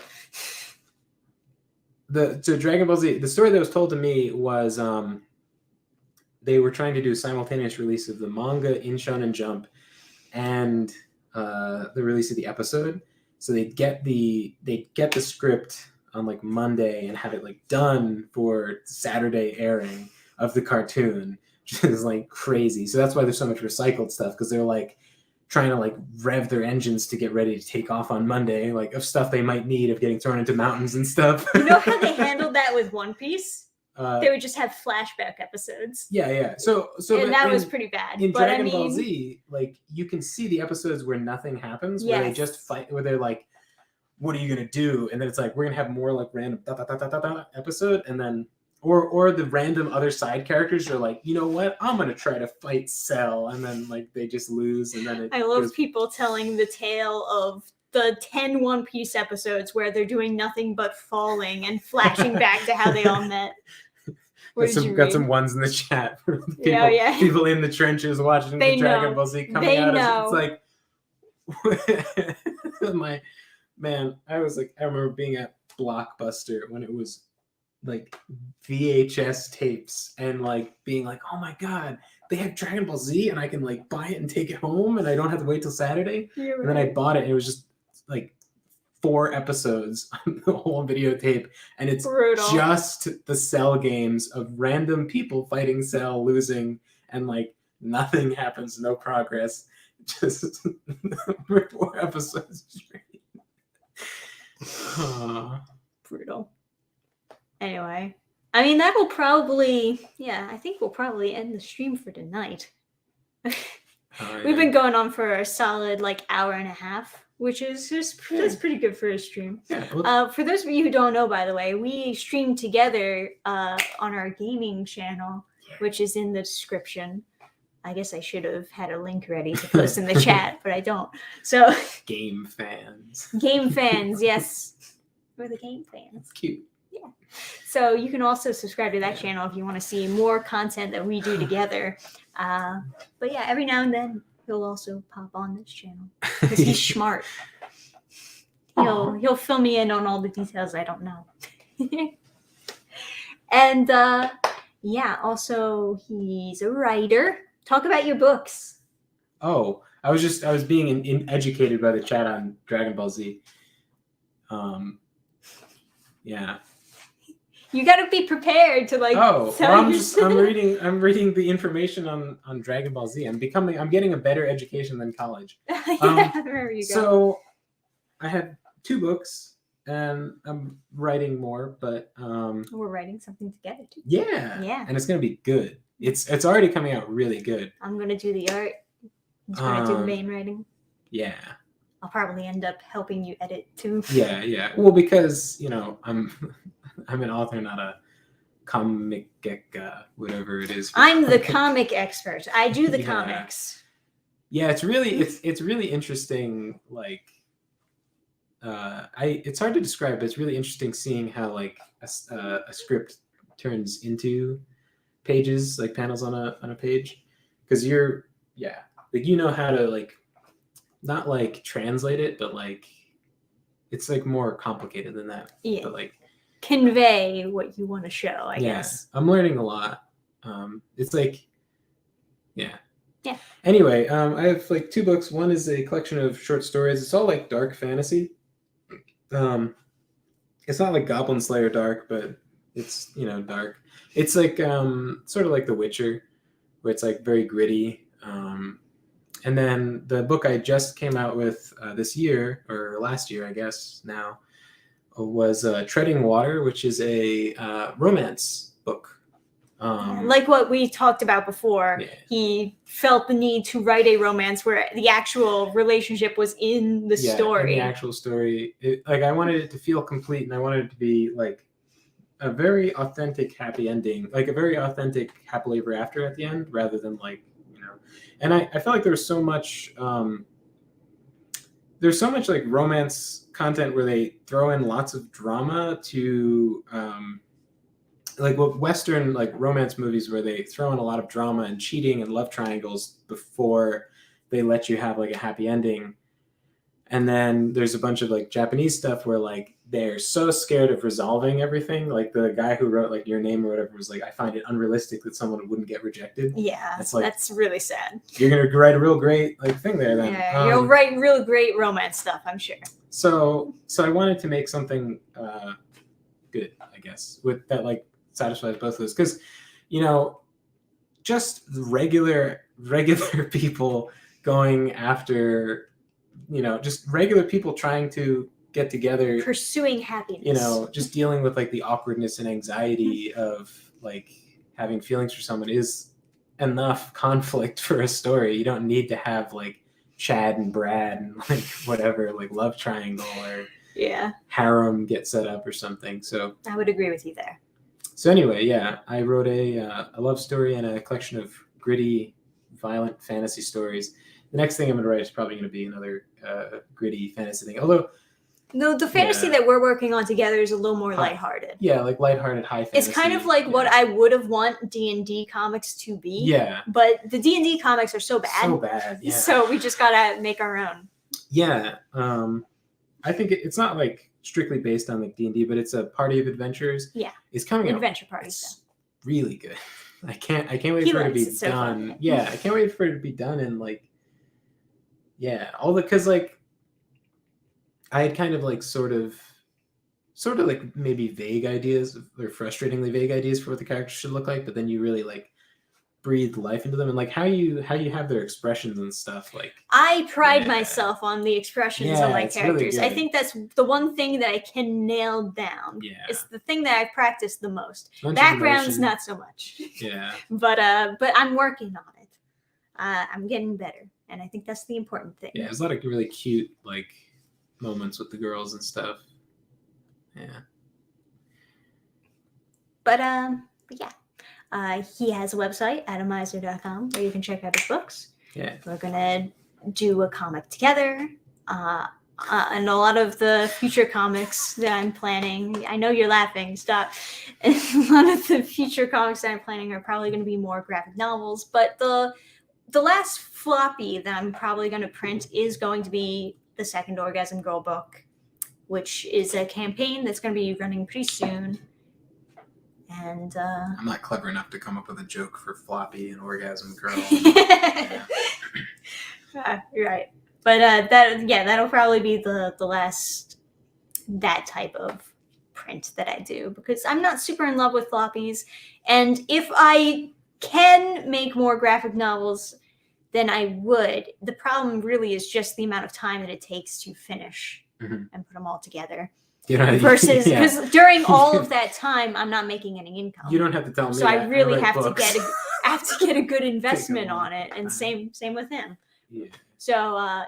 Speaker 2: So Dragon Ball Z, the story that was told to me was they were trying to do a simultaneous release of the manga in Shonen Jump and the release of the episode. So they'd get the script on like Monday and have it like done for Saturday airing of the cartoon, which is like crazy. So that's why there's so much recycled stuff, because they're like trying to like rev their engines to get ready to take off on Monday, like of stuff they might need of getting thrown into mountains and stuff.
Speaker 1: You know how they handled that with One Piece? They would just have flashback episodes.
Speaker 2: Yeah. So
Speaker 1: and that was pretty bad.
Speaker 2: In Dragon Ball Z, like you can see the episodes where nothing happens, where they just fight, where they're like, "What are you gonna do?" And then it's like we're gonna have more like random episode, and then or the random other side characters are like, you know what, I'm gonna try to fight Cell, and then like they just lose, and then
Speaker 1: I love people telling the tale of the 10 One Piece episodes where they're doing nothing but falling and flashing back to how they all met.
Speaker 2: Got some ones in the chat. People in the trenches watching the Dragon Ball Z coming out. It's like, my man, I remember being at Blockbuster when it was like VHS tapes and like being like, oh my god, they have Dragon Ball Z and I can like buy it and take it home and I don't have to wait till Saturday. And then I bought it and it was just like 4 episodes on the whole videotape, and it's brutal. Just the Cell games of random people fighting Cell, losing, and like nothing happens, no progress. Just 4 episodes straight.
Speaker 1: Brutal. Anyway, I mean that will probably, I think we'll probably end the stream for tonight. We've been going on for a solid like hour and a half, which is that's pretty good for a stream. For those of you who don't know, by the way, we stream together on our gaming channel, which is in the description. I guess I should have had a link ready to post in the chat, but I don't. So
Speaker 2: game fans,
Speaker 1: yes, we're the game fans.
Speaker 2: That's cute.
Speaker 1: Yeah. So you can also subscribe to that channel if you want to see more content that we do together. But yeah, every now and then he'll also pop on this channel because he's smart. He'll fill me in on all the details I don't know. And also he's a writer. Talk about your books.
Speaker 2: Oh, I was being educated by the chat on Dragon Ball Z. Yeah.
Speaker 1: You got to be prepared to like.
Speaker 2: I'm reading the information on Dragon Ball Z. I'm getting a better education than college.
Speaker 1: There you go.
Speaker 2: So I have 2 books and I'm writing more, but
Speaker 1: we're writing something together too.
Speaker 2: Yeah. And it's gonna be good. It's already coming out really good.
Speaker 1: I'm gonna do the art. He's gonna do the main writing.
Speaker 2: Yeah.
Speaker 1: I'll probably end up helping you edit too.
Speaker 2: Yeah. Well, because I'm an author, not a comic whatever it is.
Speaker 1: I'm the comic expert. I do the comics.
Speaker 2: Yeah, it's really interesting. Like, it's hard to describe, but it's really interesting seeing how like a script turns into pages, like panels on a page, because how to like not like translate it, but like it's like more complicated than that.
Speaker 1: Yeah.
Speaker 2: But like
Speaker 1: convey what you want to show, I guess.
Speaker 2: I'm learning a lot. It's like
Speaker 1: Yeah.
Speaker 2: Anyway, I have like 2 books. One is a collection of short stories. It's all like dark fantasy. It's not like Goblin Slayer dark, but it's dark. It's like sort of like The Witcher, where it's like very gritty. And then the book I just came out with this year, or last year, I guess now, was Treading Water, which is a romance book.
Speaker 1: Like what we talked about before, he felt the need to write a romance where the actual relationship was in the story.
Speaker 2: In the actual story. I wanted it to feel complete, and I wanted it to be like a very authentic happy ending, like a very authentic happily ever after at the end, rather than like, and I felt like there's so much like romance content where they throw in lots of drama to like what Western like romance movies where they throw in a lot of drama and cheating and love triangles before they let you have like a happy ending. And then there's a bunch of like Japanese stuff where like they're so scared of resolving everything. Like the guy who wrote like Your Name or whatever was like, I find it unrealistic that someone wouldn't get rejected.
Speaker 1: Yeah, that's really sad.
Speaker 2: You're gonna write a real great like thing there then.
Speaker 1: Yeah, you'll write real great romance stuff, I'm sure.
Speaker 2: So I wanted to make something good, I guess, with that like satisfies both of those. Because, just regular people going after, just regular people trying to get together,
Speaker 1: pursuing happiness.
Speaker 2: Just dealing with like the awkwardness and anxiety of like having feelings for someone is enough conflict for a story. You don't need to have like Chad and Brad and like whatever, like love triangle or harem get set up or something. So
Speaker 1: I would agree with you there.
Speaker 2: So anyway, yeah, I wrote a love story and a collection of gritty, violent fantasy stories. The next thing I'm going to write is probably going to be another gritty fantasy thing. Although
Speaker 1: the fantasy that we're working on together is a little more lighthearted.
Speaker 2: Yeah, like lighthearted high fantasy.
Speaker 1: It's kind of like what I would have want D&D comics to be.
Speaker 2: Yeah.
Speaker 1: But the D&D comics are so bad.
Speaker 2: So bad, yeah.
Speaker 1: So we just got to make our own.
Speaker 2: Yeah. I think it's not like strictly based on like D&D, but it's a party of adventures.
Speaker 1: Yeah.
Speaker 2: It's coming out.
Speaker 1: Adventure party
Speaker 2: It's
Speaker 1: stuff.
Speaker 2: really good. I can't wait for it to be done. So yeah, I can't wait for it to be done and like because like I had kind of like sort of like maybe vague ideas or frustratingly vague ideas for what the characters should look like, but then you really like breathe life into them and like how you have their expressions and stuff. Like
Speaker 1: I pride myself on the expressions of my characters.
Speaker 2: Really
Speaker 1: I think that's the one thing that I can nail down.
Speaker 2: Yeah.
Speaker 1: It's the thing that I practice the most. Backgrounds not so much.
Speaker 2: Yeah.
Speaker 1: But I'm working on it. I'm getting better, and I think that's the important thing.
Speaker 2: Yeah, there's a lot of really cute like moments with the girls and stuff. Yeah.
Speaker 1: But yeah. He has a website, atomizer.com, where you can check out his books.
Speaker 2: Yeah.
Speaker 1: We're going to do a comic together. And a lot of the future comics that I'm planning, I know you're laughing, stop. A lot of the future comics that I'm planning are probably going to be more graphic novels. But the last floppy that I'm probably going to print is going to be the second Orgasm Girl book, which is a campaign that's going to be running pretty soon. And
Speaker 2: I'm not clever enough to come up with a joke for floppy and Orgasm Girl.
Speaker 1: You're right. But that'll probably be the last that type of print that I do, because I'm not super in love with floppies. And if I can make more graphic novels, then I would. The problem really is just the amount of time that it takes to finish and put them all together. Versus because during all of that time, I'm not making any income.
Speaker 2: You don't have to tell me.
Speaker 1: So I really have to get a good investment on it, and same with him.
Speaker 2: Yeah.
Speaker 1: So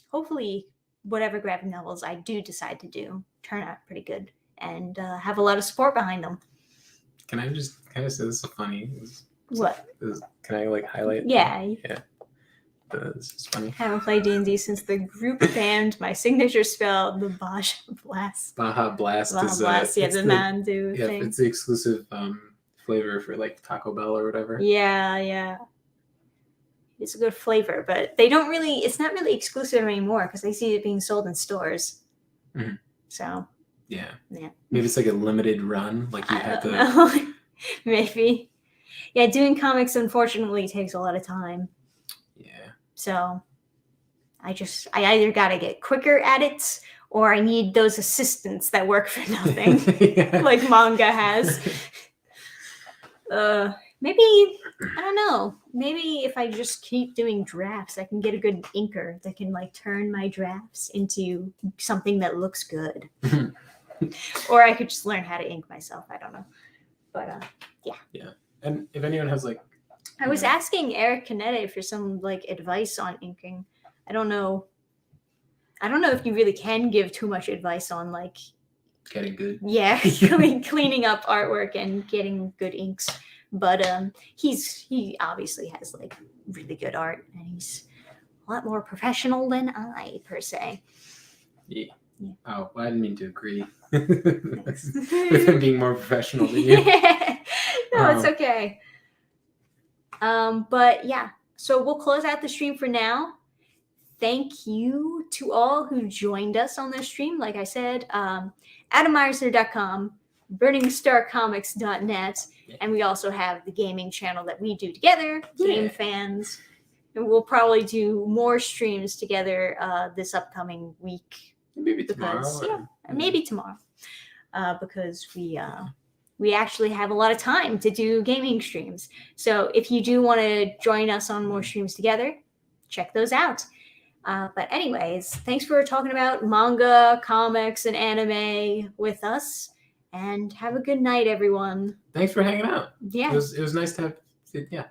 Speaker 1: hopefully, whatever graphic novels I do decide to do turn out pretty good and have a lot of support behind them.
Speaker 2: Can I say this is funny?
Speaker 1: What?
Speaker 2: Can I like highlight?
Speaker 1: Yeah.
Speaker 2: Yeah. This is funny.
Speaker 1: I haven't played D&D since the group banned my signature spell, the Baja Blast.
Speaker 2: Baja Blast is
Speaker 1: the Mandu thing.
Speaker 2: It's the exclusive flavor for like Taco Bell or whatever.
Speaker 1: Yeah. It's a good flavor, but it's not really exclusive anymore because I see it being sold in stores.
Speaker 2: Mm-hmm.
Speaker 1: So.
Speaker 2: Yeah. Maybe it's like a limited run. Like you have to.
Speaker 1: Know. Maybe. Yeah, doing comics unfortunately takes a lot of time.
Speaker 2: Yeah.
Speaker 1: So I either gotta get quicker at it or I need those assistants that work for nothing. Like Manga has. Maybe I don't know. Maybe if I just keep doing drafts, I can get a good inker that can like turn my drafts into something that looks good. Or I could just learn how to ink myself. I don't know. But yeah.
Speaker 2: Yeah. And if anyone has like,
Speaker 1: I was asking Eric Canete for some like advice on inking. I don't know if you really can give too much advice on like
Speaker 2: getting good.
Speaker 1: Yeah, cleaning up artwork and getting good inks. But he obviously has like really good art, and he's a lot more professional than I per se.
Speaker 2: Yeah. Oh, well, I didn't mean to agree with him being more professional than you.
Speaker 1: No, it's okay. But yeah, so we'll close out the stream for now. Thank you to all who joined us on this stream. Like I said, atomizer.com, burningstarcomics.net, and we also have the gaming channel that we do together, Dannphan. And we'll probably do more streams together this upcoming week.
Speaker 2: Maybe tomorrow.
Speaker 1: Maybe tomorrow. because we actually have a lot of time to do gaming streams. So if you do want to join us on more streams together, check those out. But anyways, thanks for talking about manga, comics, and anime with us. And have a good night, everyone.
Speaker 2: Thanks for hanging out.
Speaker 1: Yeah.
Speaker 2: It was nice to have, yeah.